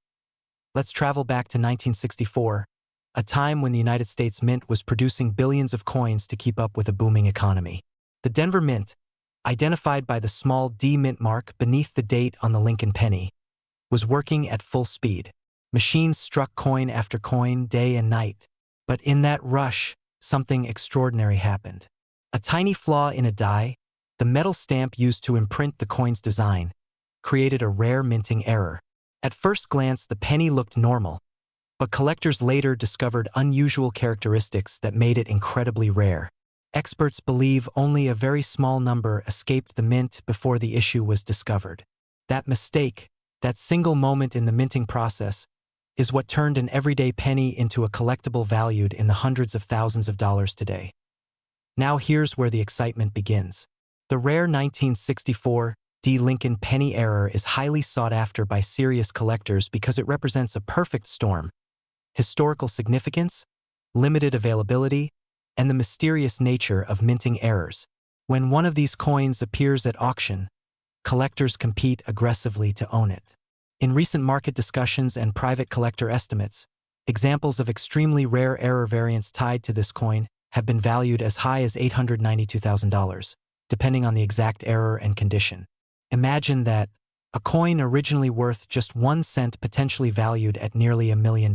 Let's travel back to 1964, a time when the United States Mint was producing billions of coins to keep up with a booming economy. The Denver Mint, identified by the small D mint mark beneath the date on the Lincoln penny, was working at full speed. Machines struck coin after coin day and night. But in that rush, something extraordinary happened. A tiny flaw in a die, the metal stamp used to imprint the coin's design, created a rare minting error. At first glance, the penny looked normal, but collectors later discovered unusual characteristics that made it incredibly rare. Experts believe only a very small number escaped the mint before the issue was discovered. That mistake, that single moment in the minting process, is what turned an everyday penny into a collectible valued in the hundreds of thousands of dollars today. Now here's where the excitement begins. The rare 1964 D. Lincoln penny error is highly sought after by serious collectors because it represents a perfect storm: historical significance, limited availability, and the mysterious nature of minting errors. When one of these coins appears at auction, collectors compete aggressively to own it. In recent market discussions and private collector estimates, examples of extremely rare error variants tied to this coin have been valued as high as $892,000, depending on the exact error and condition. Imagine that, a coin originally worth just 1 cent potentially valued at nearly $1 million.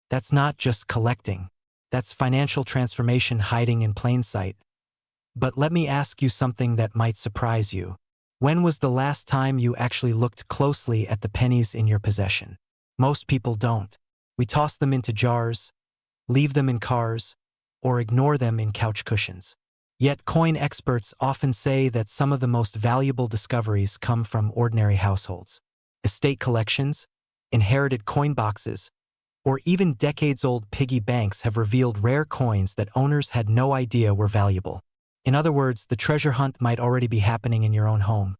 That's not just collecting. That's financial transformation hiding in plain sight. But let me ask you something that might surprise you. When was the last time you actually looked closely at the pennies in your possession? Most people don't. We toss them into jars, leave them in cars, or ignore them in couch cushions. Yet coin experts often say that some of the most valuable discoveries come from ordinary households. Estate collections, inherited coin boxes, or even decades-old piggy banks have revealed rare coins that owners had no idea were valuable. In other words, the treasure hunt might already be happening in your own home.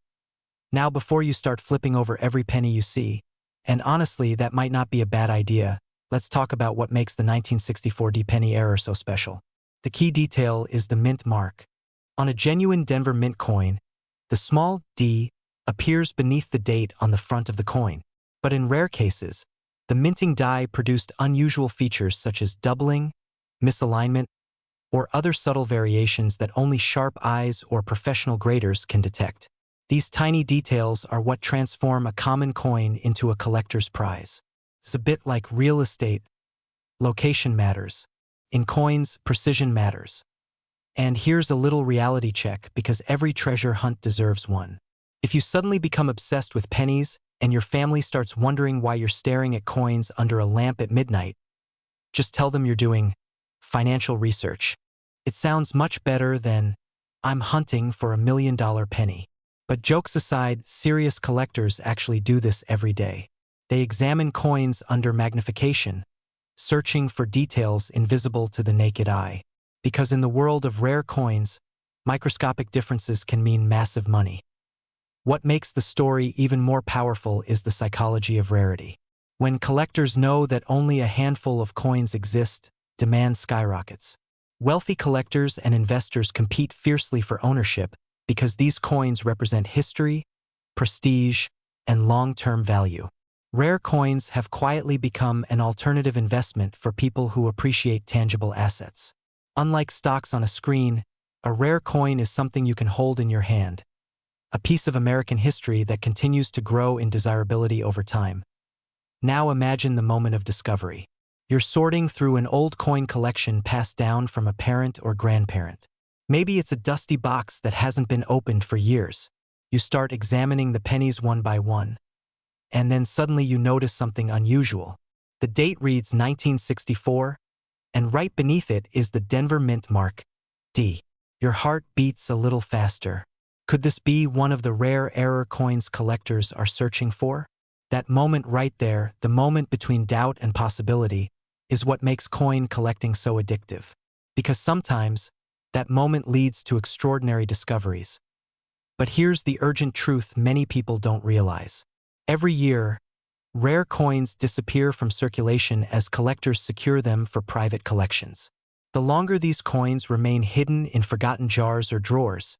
Now, before you start flipping over every penny you see, and honestly, that might not be a bad idea, let's talk about what makes the 1964 D penny error so special. The key detail is the mint mark. On a genuine Denver Mint coin, the small D appears beneath the date on the front of the coin. But in rare cases, the minting die produced unusual features such as doubling, misalignment, or other subtle variations that only sharp eyes or professional graders can detect. These tiny details are what transform a common coin into a collector's prize. It's a bit like real estate. Location matters. In coins, precision matters. And here's a little reality check, because every treasure hunt deserves one. If you suddenly become obsessed with pennies and your family starts wondering why you're staring at coins under a lamp at midnight, just tell them you're doing financial research. It sounds much better than, "I'm hunting for $1 million penny." But jokes aside, serious collectors actually do this every day. They examine coins under magnification, searching for details invisible to the naked eye. Because in the world of rare coins, microscopic differences can mean massive money. What makes the story even more powerful is the psychology of rarity. When collectors know that only a handful of coins exist, demand skyrockets. Wealthy collectors and investors compete fiercely for ownership because these coins represent history, prestige, and long-term value. Rare coins have quietly become an alternative investment for people who appreciate tangible assets. Unlike stocks on a screen, a rare coin is something you can hold in your hand, a piece of American history that continues to grow in desirability over time. Now imagine the moment of discovery. You're sorting through an old coin collection passed down from a parent or grandparent. Maybe it's a dusty box that hasn't been opened for years. You start examining the pennies one by one. And then suddenly you notice something unusual. The date reads 1964, and right beneath it is the Denver Mint mark, D. Your heart beats a little faster. Could this be one of the rare error coins collectors are searching for? That moment right there, the moment between doubt and possibility, is what makes coin collecting so addictive. because sometimes that moment leads to extraordinary discoveries. But here's the urgent truth many people don't realize. Every year, rare coins disappear from circulation as collectors secure them for private collections. The longer these coins remain hidden in forgotten jars or drawers,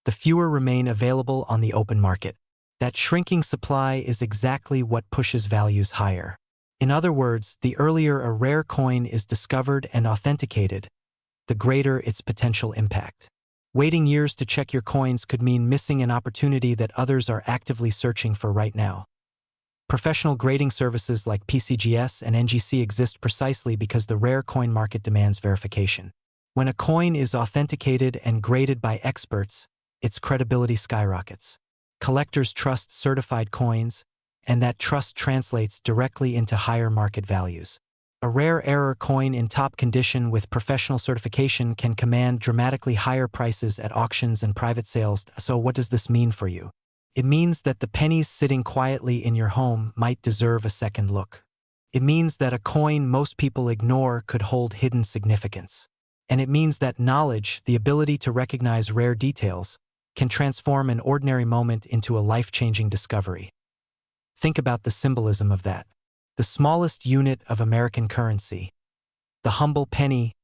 the fewer remain available on the open market. That shrinking supply is exactly what pushes values higher. In other words, the earlier a rare coin is discovered and authenticated, the greater its potential impact. Waiting years to check your coins could mean missing an opportunity that others are actively searching for right now. Professional grading services like PCGS and NGC exist precisely because the rare coin market demands verification. When a coin is authenticated and graded by experts, its credibility skyrockets. Collectors trust certified coins, and that trust translates directly into higher market values. A rare error coin in top condition with professional certification can command dramatically higher prices at auctions and private sales. So what does this mean for you? It means that the pennies sitting quietly in your home might deserve a second look. It means that a coin most people ignore could hold hidden significance. And it means that knowledge, the ability to recognize rare details, can transform an ordinary moment into a life-changing discovery. Think about the symbolism of that. The smallest unit of American currency, the humble penny,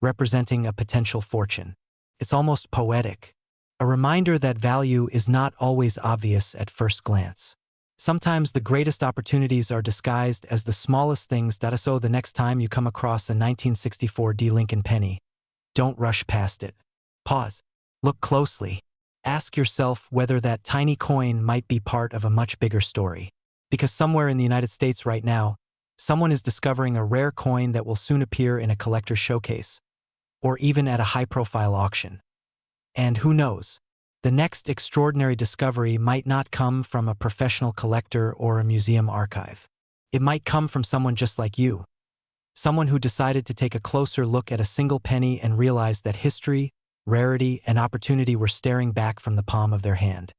representing a potential fortune. It's almost poetic, a reminder that value is not always obvious at first glance. Sometimes the greatest opportunities are disguised as the smallest things. So the next time you come across a 1964 D. Lincoln penny, don't rush past it. Pause. Look closely. Ask yourself whether that tiny coin might be part of a much bigger story. Because somewhere in the United States right now, someone is discovering a rare coin that will soon appear in a collector's showcase, or even at a high-profile auction. And who knows, the next extraordinary discovery might not come from a professional collector or a museum archive. It might come from someone just like you, someone who decided to take a closer look at a single penny and realized that history, rarity, and opportunity were staring back from the palm of their hand.